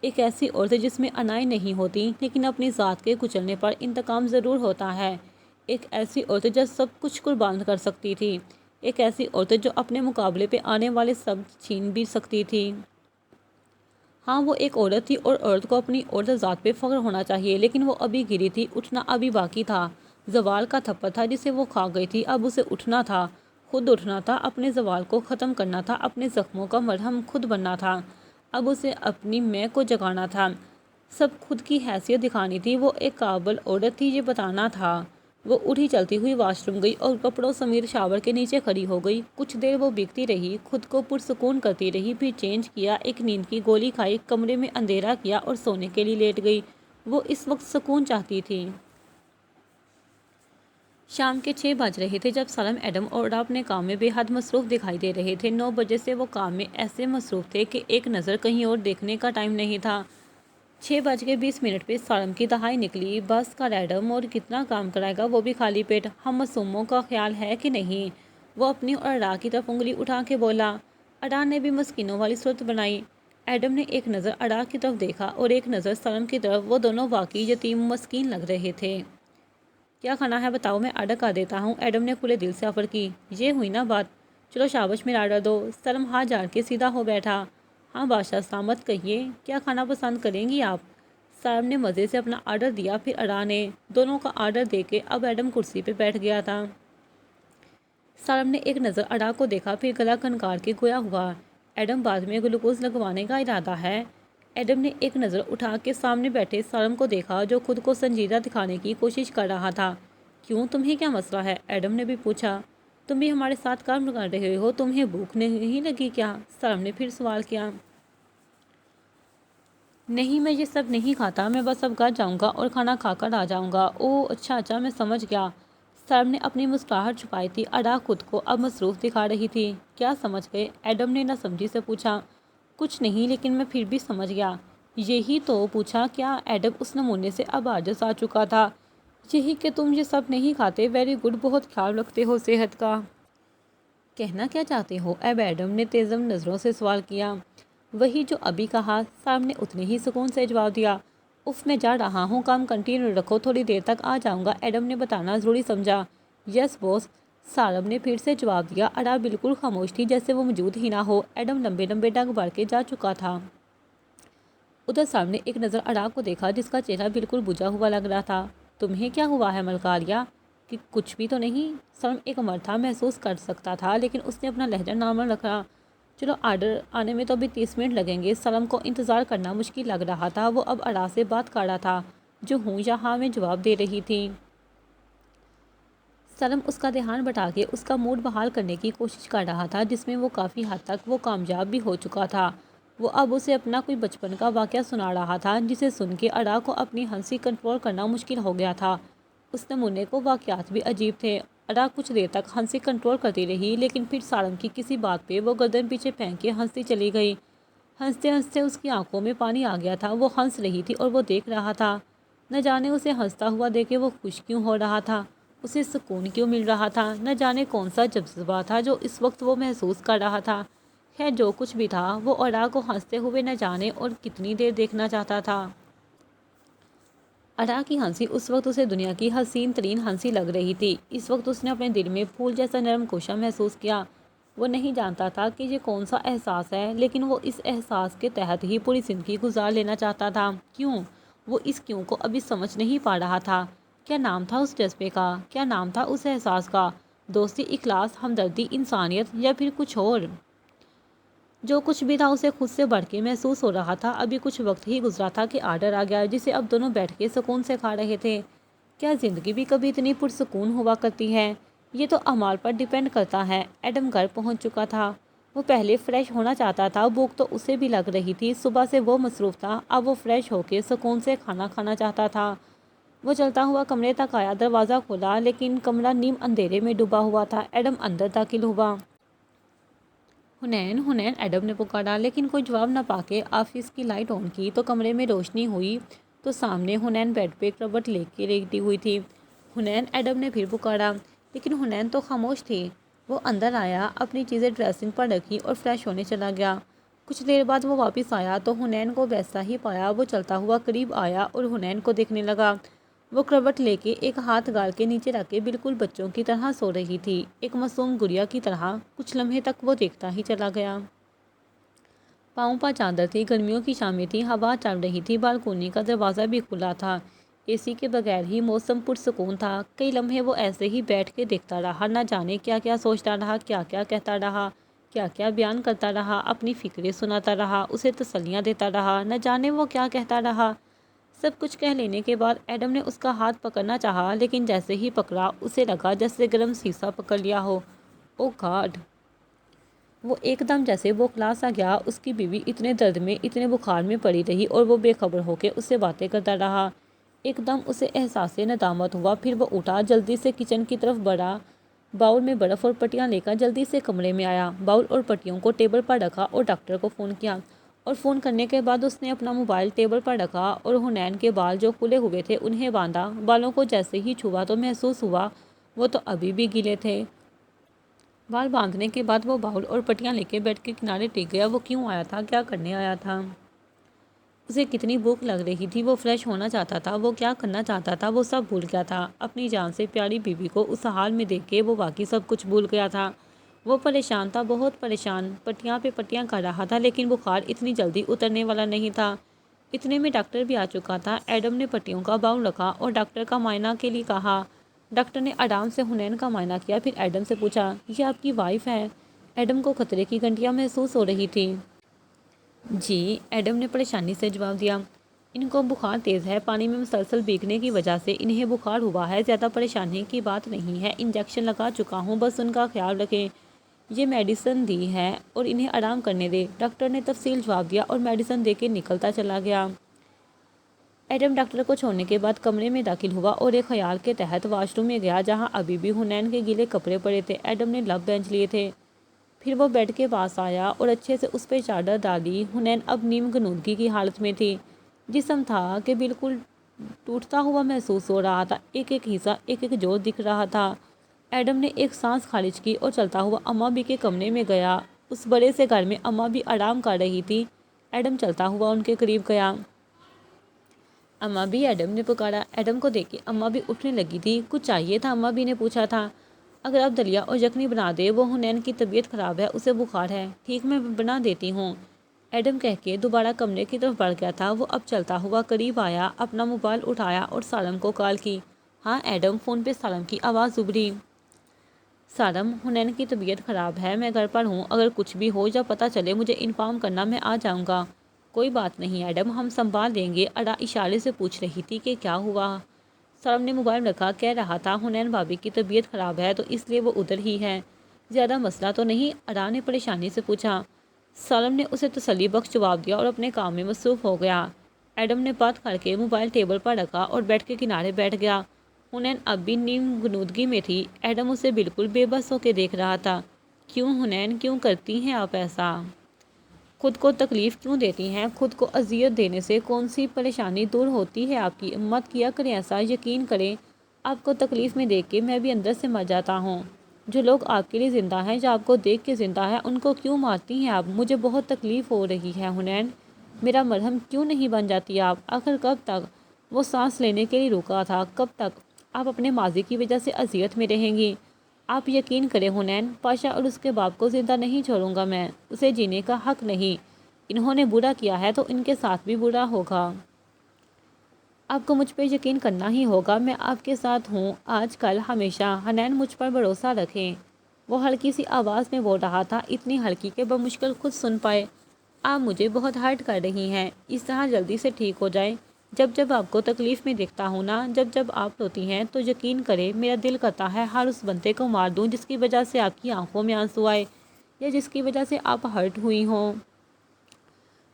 ایک ایسی عورت جس میں انائیں نہیں ہوتی، لیکن اپنی ذات کے کچلنے پر انتقام ضرور ہوتا ہے۔ ایک ایسی عورت جو سب کچھ قربان کر سکتی تھی۔ ایک ایسی عورت جو اپنے مقابلے پہ آنے والے سب چھین بھی سکتی تھی۔ ہاں، وہ ایک عورت تھی اور عورت کو اپنی عورت ذات پہ فخر ہونا چاہیے، لیکن وہ ابھی گری تھی، اٹھنا ابھی باقی تھا۔ زوال کا تھپڑ تھا جسے وہ کھا گئی تھی، اب اسے اٹھنا تھا، خود اٹھنا تھا، اپنے زوال کو ختم کرنا تھا، اپنے زخموں کا مرہم خود بننا تھا۔ اب اسے اپنی میں کو جگانا تھا، سب خود کی حیثیت دکھانی تھی۔ وہ ایک قابل عورت تھی، یہ بتانا تھا۔ وہ اٹھی چلتی ہوئی واش روم گئی اور کپڑوں سمیت شاور کے نیچے کھڑی ہو گئی۔ کچھ دیر وہ بھیگتی رہی، خود کو پرسکون کرتی رہی، پھر چینج کیا، ایک نیند کی گولی کھائی، کمرے میں اندھیرا کیا اور سونے کے لیے لیٹ گئی۔ وہ اس وقت سکون چاہتی تھی۔ شام کے 6 بج رہے تھے جب سرم، ایڈم اور اڈا اپنے کام میں بے حد مصروف دکھائی دے رہے تھے۔ 9 بجے سے وہ کام میں ایسے مصروف تھے کہ ایک نظر کہیں اور دیکھنے کا ٹائم نہیں تھا۔ 6:20 پہ سالم کی دہائی نکلی۔ بس کا ایڈم اور کتنا کام کرائے گا، وہ بھی خالی پیٹ۔ ہم معصوموں کا خیال ہے کہ نہیں؟ وہ اپنی اور اڈا کی طرف انگلی اٹھا کے بولا۔ اڈا نے بھی مسکینوں والی صورت بنائی۔ ایڈم نے ایک نظر اڈا کی طرف دیکھا اور ایک نظر سالم کی طرف۔ وہ دونوں واقعی یتیم مسکین لگ رہے تھے۔ کیا کھانا ہے بتاؤ، میں آرڈر کر دیتا ہوں، ایڈم نے کھلے دل سے آفر کی۔ یہ ہوئی نا بات، چلو شاباش میرا آرڈر دو۔ سالم ہاتھ جاڑ کے سیدھا ہو بیٹھا۔ ہاں بادشاہ سلامت کہیے، کیا کھانا پسند کریں گی آپ؟ سالم نے مزے سے اپنا آرڈر دیا، پھر اڈا نے۔ دونوں کا آرڈر دے کے اب ایڈم کرسی پہ بیٹھ گیا تھا۔ سالم نے ایک نظر اڈا کو دیکھا، پھر گلا کھنکار کے گویا ہوا۔ ایڈم بعد میں گلوکوز لگوانے کا ارادہ ہے؟ ایڈم نے ایک نظر اٹھا کے سامنے بیٹھے سالم کو دیکھا، جو خود کو سنجیدہ دکھانے کی کوشش کر رہا تھا۔ کیوں، تمہیں کیا مسئلہ ہے؟ ایڈم نے بھی پوچھا۔ تم بھی ہمارے ساتھ کام کر رہے ہو، تمہیں بھوک نہیں لگی کیا؟ سالم نے پھر سوال کیا۔ نہیں، میں یہ سب نہیں کھاتا، میں بس اب گھر جاؤں گا اور کھانا کھا کر آ جاؤں گا۔ اوہ اچھا میں سمجھ گیا۔ سالم نے اپنی مسکراہٹ چھپائی تھی۔ اڈا خود کو اب مصروف دکھا رہی تھی۔ کیا سمجھ گئے؟ ایڈم نے ناسمجھی سے پوچھا۔ کچھ نہیں، لیکن میں پھر بھی سمجھ گیا۔ یہی تو پوچھا کیا؟ ایڈم اس نمونے سے اب عاجز آ چکا تھا۔ یہی کہ تم یہ سب نہیں کھاتے۔ ویری گڈ، بہت خیال رکھتے ہو صحت کا۔ کہنا کیا چاہتے ہو؟ اب ایڈم نے تیزم نظروں سے سوال کیا۔ وہی جو ابھی کہا، سالم نے اتنے ہی سکون سے جواب دیا۔ اف، میں جا رہا ہوں، کام کنٹینیو رکھو، تھوڑی دیر تک آ جاؤں گا، ایڈم نے بتانا ضروری سمجھا۔ یس باس، سالم نے پھر سے جواب دیا۔ اڈا بالکل خاموش تھی، جیسے وہ موجود ہی نہ ہو۔ ایڈم لمبے لمبے ڈگ بھر کے جا چکا تھا۔ ادھر سالم نے ایک نظر اڈا کو دیکھا، جس کا چہرہ بالکل بجھا ہوا لگ رہا تھا۔ تمہیں کیا ہوا ہے ملکاریہ؟ کہ کچھ بھی تو نہیں؟ سالم ایک مرتبہ محسوس کر سکتا تھا، لیکن اس نے اپنا لہجہ نارمل رکھا۔ چلو، آرڈر آنے میں تو ابھی 30 منٹ لگیں گے۔ سالم کو انتظار کرنا مشکل لگ رہا تھا۔ وہ اب اڈا سے بات کر رہا تھا، جو ہوں یا ہاں میں جواب دے رہی تھی۔ سالم اس کا دھیان بٹا کے اس کا موڈ بحال کرنے کی کوشش کر رہا تھا، جس میں وہ کافی حد تک وہ کامیاب بھی ہو چکا تھا۔ وہ اب اسے اپنا کوئی بچپن کا واقعہ سنا رہا تھا، جسے سن کے اڈا کو اپنی ہنسی کنٹرول کرنا مشکل ہو گیا تھا۔ اس نمونے کو واقعات بھی عجیب تھے۔ اڈا کچھ دیر تک ہنسی کنٹرول کرتی رہی، لیکن پھر سالم کی کسی بات پہ وہ گردن پیچھے پھینک کے ہنستی چلی گئی۔ ہنستے ہنستے اس کی آنکھوں میں پانی آ گیا تھا۔ وہ ہنس رہی تھی اور وہ دیکھ رہا تھا۔ نہ جانے اسے ہنستا ہوا دیکھ کے وہ خوش کیوں ہو رہا تھا، اسے سکون کیوں مل رہا تھا، نہ جانے کون سا جذبہ تھا جو اس وقت وہ محسوس کر رہا تھا۔ خیر جو کچھ بھی تھا، وہ اڈا کو ہنستے ہوئے نہ جانے اور کتنی دیر دیکھنا چاہتا تھا۔ اڈا کی ہنسی اس وقت اسے دنیا کی حسین ترین ہنسی لگ رہی تھی۔ اس وقت اس نے اپنے دل میں پھول جیسا نرم کوشاں محسوس کیا۔ وہ نہیں جانتا تھا کہ یہ کون سا احساس ہے، لیکن وہ اس احساس کے تحت ہی پوری زندگی گزار لینا چاہتا تھا۔ کیوں؟ وہ اس کیوں کو ابھی سمجھ نہیں پا رہا تھا۔ کیا نام تھا اس جذبے کا؟ کیا نام تھا اس احساس کا؟ دوستی، اخلاص، ہمدردی، انسانیت، یا پھر کچھ اور؟ جو کچھ بھی تھا اسے خود سے بڑھ کے محسوس ہو رہا تھا۔ ابھی کچھ وقت ہی گزرا تھا کہ آرڈر آ گیا، جسے اب دونوں بیٹھ کے سکون سے کھا رہے تھے۔ کیا زندگی بھی کبھی اتنی پرسکون ہوا کرتی ہے؟ یہ تو اعمال پر ڈیپینڈ کرتا ہے۔ ایڈم گھر پہنچ چکا تھا۔ وہ پہلے فریش ہونا چاہتا تھا، بھوک تو اسے بھی لگ رہی تھی۔ صبح سے وہ مصروف تھا، اب وہ فریش ہو کے سکون سے کھانا کھانا چاہتا تھا۔ وہ چلتا ہوا کمرے تک آیا، دروازہ کھولا، لیکن کمرہ نیم اندھیرے میں ڈوبا ہوا تھا۔ ایڈم اندر داخل ہوا۔ حنین، حنین، ایڈم نے پکارا، لیکن کوئی جواب نہ پا کے آفس کی لائٹ آن کی تو کمرے میں روشنی ہوئی تو سامنے حنین بیڈ پہ کروٹ لے کے لیٹی ہوئی تھی۔ حنین، ایڈم نے پھر پکارا، لیکن حنین تو خاموش تھی۔ وہ اندر آیا، اپنی چیزیں ڈریسنگ پر رکھی اور فریش ہونے چلا گیا۔ کچھ دیر بعد وہ واپس آیا تو حنین کو ویسا ہی پایا۔ وہ چلتا ہوا قریب آیا اور حنین کو دیکھنے لگا۔ وہ کروٹ لے کے ایک ہاتھ گال کے نیچے رکھ کے بالکل بچوں کی طرح سو رہی تھی، ایک معصوم گڑیا کی طرح۔ کچھ لمحے تک وہ دیکھتا ہی چلا گیا۔ پاؤں پر چادر تھی، گرمیوں کی شامیں تھیں، ہوا چل رہی تھی، بالکونی کا دروازہ بھی کھلا تھا، اے سی کے بغیر ہی موسم پرسکون تھا۔ کئی لمحے وہ ایسے ہی بیٹھ کے دیکھتا رہا، نہ جانے کیا کیا سوچتا رہا، کیا کیا کہتا رہا، کیا کیا بیان کرتا رہا، اپنی فکریں سناتا رہا، اسے تسلیاں دیتا رہا، نہ جانے وہ کیا کہتا رہا۔ سب کچھ کہہ لینے کے بعد ایڈم نے اس کا ہاتھ پکڑنا چاہا، لیکن جیسے ہی پکڑا اسے لگا جیسے گرم سیسا پکڑ لیا ہو۔ او گاڈ! وہ ایک دم جیسے بوکھلا سا گیا۔ اس کی بیوی اتنے درد میں، اتنے بخار میں پڑی رہی اور وہ بے خبر ہو کے اس سے باتیں کرتا رہا۔ ایک دم اسے احساس ندامت ہوا۔ پھر وہ اٹھا، جلدی سے کچن کی طرف بڑھا، باؤل میں برف اور پٹیاں لے کر جلدی سے کمرے میں آیا، باؤل اور پٹیوں کو ٹیبل پر رکھا اور ڈاکٹر کو فون کیا۔ اور فون کرنے کے بعد اس نے اپنا موبائل ٹیبل پر رکھا اور حنین کے بال جو کھلے ہوئے تھے انہیں باندھا۔ بالوں کو جیسے ہی چھوا تو محسوس ہوا وہ تو ابھی بھی گیلے تھے۔ بال باندھنے کے بعد وہ باؤل اور پٹیاں لے کے بیڈ کے کنارے ٹک گیا۔ وہ کیوں آیا تھا، کیا کرنے آیا تھا؟ اسے کتنی بھوک لگ رہی تھی، وہ فریش ہونا چاہتا تھا، وہ کیا کرنا چاہتا تھا، وہ سب بھول گیا تھا۔ اپنی جان سے پیاری بیوی کو اس حال میں دیکھ کے وہ واقعی سب کچھ بھول گیا تھا۔ وہ پریشان تھا، بہت پریشان، پٹیاں پہ پٹیاں کر رہا تھا، لیکن بخار اتنی جلدی اترنے والا نہیں تھا۔ اتنے میں ڈاکٹر بھی آ چکا تھا۔ ایڈم نے پٹیوں کا باؤل رکھا اور ڈاکٹر کا معائنہ کے لیے کہا۔ ڈاکٹر نے آرام سے حنین کا معائنہ کیا، پھر ایڈم سے پوچھا، یہ آپ کی وائف ہے؟ ایڈم کو خطرے کی گھنٹیاں محسوس ہو رہی تھی۔ جی، ایڈم نے پریشانی سے جواب دیا۔ ان کو بخار تیز ہے، پانی میں مسلسل بھیگنے کی وجہ سے انہیں بخار ہوا ہے، زیادہ پریشانی کی بات نہیں ہے، انجیکشن لگا چکا ہوں، بس ان کا خیال رکھیں، یہ میڈیسن دی ہے اور انہیں آرام کرنے دیں۔ ڈاکٹر نے تفصیل جواب دیا اور میڈیسن دے کے نکلتا چلا گیا۔ ایڈم ڈاکٹر کو چھوڑنے کے بعد کمرے میں داخل ہوا اور ایک خیال کے تحت واش روم میں گیا جہاں ابھی بھی حنین کے گیلے کپڑے پڑے تھے۔ ایڈم نے لب بینچ لیے تھے، پھر وہ بیڈ کے پاس آیا اور اچھے سے اس پہ چادر ڈالی۔ حنین اب نیم غنودگی کی حالت میں تھی، جسم تھا کہ بالکل ٹوٹتا ہوا محسوس ہو رہا تھا، ایک ایک حصہ، ایک ایک جوڑ دکھ رہا تھا۔ ایڈم نے ایک سانس خارج کی اور چلتا ہوا اماں بھی کے کمرے میں گیا۔ اس بڑے سے گھر میں اماں بھی آرام کر رہی تھی۔ ایڈم چلتا ہوا ان کے قریب گیا۔ اماں بھی، ایڈم نے پکارا۔ ایڈم کو دیکھ کے اماں بھی اٹھنے لگی تھی۔ کچھ چاہیے تھا؟ اماں بھی نے پوچھا تھا۔ اگر آپ دلیا اور یخنی بنا دے، وہ حنین کی طبیعت خراب ہے، اسے بخار ہے۔ ٹھیک، میں بنا دیتی ہوں، ایڈم کہہ کے دوبارہ کمرے کی طرف بڑھ گیا تھا۔ وہ اب چلتا ہوا قریب آیا، اپنا موبائل اٹھایا اور سالم کو کال کی۔ ہاں ایڈم، فون پہ سالم کی آواز ابھری۔ سالم، حنین کی طبیعت خراب ہے، میں گھر پر ہوں، اگر کچھ بھی ہو یا پتہ چلے مجھے انفارم کرنا، میں آ جاؤں گا۔ کوئی بات نہیں ایڈم، ہم سنبھال لیں گے۔ ادا اشارے سے پوچھ رہی تھی کہ کیا ہوا؟ سالم نے موبائل رکھا، کہہ رہا تھا حنین بھابی کی طبیعت خراب ہے تو اس لیے وہ ادھر ہی ہے، زیادہ مسئلہ تو نہیں؟ ادا نے پریشانی سے پوچھا۔ سالم نے اسے تسلی بخش جواب دیا اور اپنے کام میں مصروف ہو گیا۔ ایڈم نے بات کر کے موبائل ٹیبل پر رکھا اور بیڈ کے کنارے بیٹھ گیا۔ حنین اب بھی نیم غنودگی میں تھی۔ ایڈم اسے بالکل بے بس ہو کے دیکھ رہا تھا۔ کیوں حنین، کیوں کرتی ہیں آپ ایسا؟ خود کو تکلیف کیوں دیتی ہیں؟ خود کو اذیت دینے سے کون سی پریشانی دور ہوتی ہے آپ کی؟ مت کیا کریں ایسا، یقین کریں آپ کو تکلیف میں دیکھ کے میں بھی اندر سے مر جاتا ہوں۔ جو لوگ آپ کے لیے زندہ ہیں یا آپ کو دیکھ کے زندہ ہیں، ان کو کیوں مارتی ہیں آپ؟ مجھے بہت تکلیف ہو رہی ہے حنین، میرا مرہم کیوں نہیں بن جاتی آپ؟ آخر کب تک؟ وہ سانس لینے کے لیے رکا تھا۔ کب تک آپ اپنے ماضی کی وجہ سے اذیت میں رہیں گی؟ آپ یقین کریں حنین، پاشا اور اس کے باپ کو زندہ نہیں چھوڑوں گا میں، اسے جینے کا حق نہیں۔ انہوں نے برا کیا ہے تو ان کے ساتھ بھی برا ہوگا۔ آپ کو مجھ پہ یقین کرنا ہی ہوگا، میں آپ کے ساتھ ہوں، آج کل ہمیشہ۔ حنین، مجھ پر بھروسہ رکھیں، وہ ہلکی سی آواز میں بول رہا تھا، اتنی ہلکی کہ بمشکل خود سن پائے۔ آپ مجھے بہت ہرٹ کر رہی ہیں، اس طرح جلدی سے ٹھیک ہو جائے۔ جب آپ کو تکلیف میں دیکھتا ہوں نا، جب آپ روتی ہیں تو یقین کریں میرا دل کرتا ہے ہر اس بندے کو مار دوں جس کی وجہ سے آپ کی آنکھوں میں آنسو آئے یا جس کی وجہ سے آپ ہرٹ ہوئی ہوں۔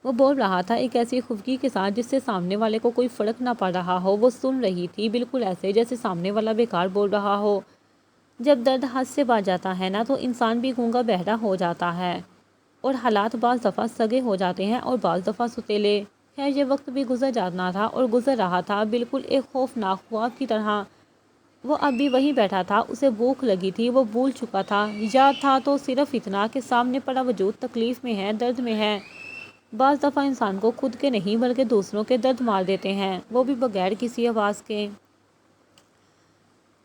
وہ بول رہا تھا ایک ایسی خفگی کے ساتھ جس سے سامنے والے کو کوئی فرق نہ پڑ رہا ہو۔ وہ سن رہی تھی بالکل ایسے جیسے سامنے والا بیکار بول رہا ہو۔ جب درد حد سے بڑھ جاتا ہے نا تو انسان بھی گونگا بہرا ہو جاتا ہے اور حالات بعض دفعہ سگے ہو جاتے ہیں اور بعض دفعہ ستیلے۔ خیر یہ وقت بھی گزر جانا تھا اور گزر رہا تھا بالکل ایک خوفناک خواب کی طرح۔ وہ اب بھی وہیں بیٹھا تھا، اسے بھوک لگی تھی، وہ بھول چکا تھا، یاد تھا تو صرف اتنا کہ سامنے پڑا وجود تکلیف میں ہے، درد میں ہے۔ بعض دفعہ انسان کو خود کے نہیں بلکہ دوسروں کے درد مار دیتے ہیں، وہ بھی بغیر کسی آواز کے۔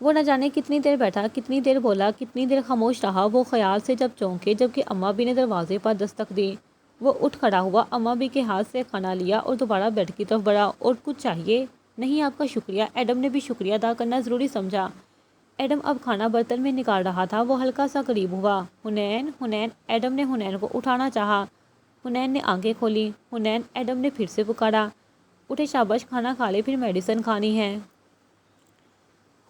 وہ نہ جانے کتنی دیر بیٹھا، کتنی دیر بولا، کتنی دیر خاموش رہا، وہ خیال سے جب چونکے جبکہ اماں بھی نے دروازے پر دستک دی۔ وہ اٹھ کھڑا ہوا، اماں بھی کے ہاتھ سے کھانا لیا اور دوبارہ بیڈ کی طرف بڑھا۔ اور کچھ چاہیے؟ نہیں آپ کا شکریہ، ایڈم نے بھی شکریہ ادا کرنا ضروری سمجھا۔ ایڈم اب کھانا برتن میں نکال رہا تھا، وہ ہلکا سا قریب ہوا۔ حنین، حنین، ایڈم نے حنین کو اٹھانا چاہا۔ حنین نے آنکھیں کھولی۔ حنین، ایڈم نے پھر سے پکارا۔ اٹھے شاباش، کھانا کھا لے، پھر میڈیسن کھانی ہے۔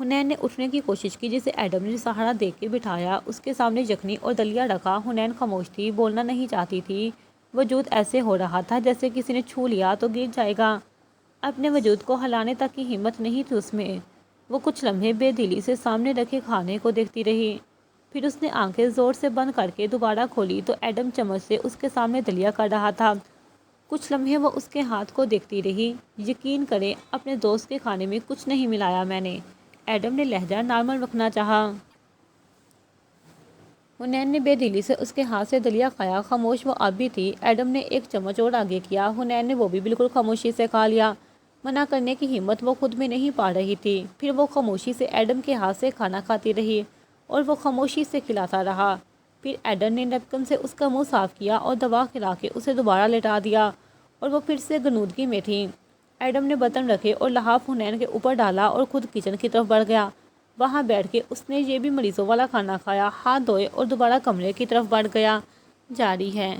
حنین نے اٹھنے کی کوشش کی جسے ایڈم نے سہارا دے کے بٹھایا۔ اس کے سامنے یخنی اور دلیا رکھا۔ حنین خاموش تھی، بولنا نہیں چاہتی تھی، وجود ایسے ہو رہا تھا جیسے کسی نے چھو لیا تو گر جائے گا، اپنے وجود کو ہلانے تک کی ہمت نہیں تھی اس میں۔ وہ کچھ لمحے بے دلی سے سامنے رکھے کھانے کو دیکھتی رہی، پھر اس نے آنکھیں زور سے بند کر کے دوبارہ کھولی تو ایڈم چمچ سے اس کے سامنے دلیا کر رہا تھا۔ کچھ لمحے وہ اس کے ہاتھ کو دیکھتی رہی۔ یقین کریں اپنے دوست کے کھانے میں کچھ نہیں ملایا میں نے، ایڈم نے لہجہ نارمل رکھنا چاہا۔ حنین نے بے دلی سے اس کے ہاتھ سے دلیا کھایا۔ خاموش وہ اب بھی تھی۔ ایڈم نے ایک چمچ اور آگے کیا۔ حنین نے وہ بھی بالکل خاموشی سے کھا لیا۔ منع کرنے کی ہمت وہ خود میں نہیں پا رہی تھی۔ پھر وہ خاموشی سے ایڈم کے ہاتھ سے کھانا کھاتی رہی اور وہ خاموشی سے کھلاتا رہا۔ پھر ایڈم نے نیپکن سے اس کا منہ صاف کیا اور دوا کھلا کے اسے دوبارہ لٹا دیا اور وہ پھر سے غنودگی میں تھی۔ ایڈم نے برتن رکھے اور لحاف حنین کے اوپر ڈالا اور خود کچن کی طرف بڑھ گیا۔ وہاں بیٹھ کے اس نے یہ بھی مریضوں والا کھانا کھایا، ہاتھ دھوئے اور دوبارہ کمرے کی طرف بڑھ گیا۔ جاری ہے۔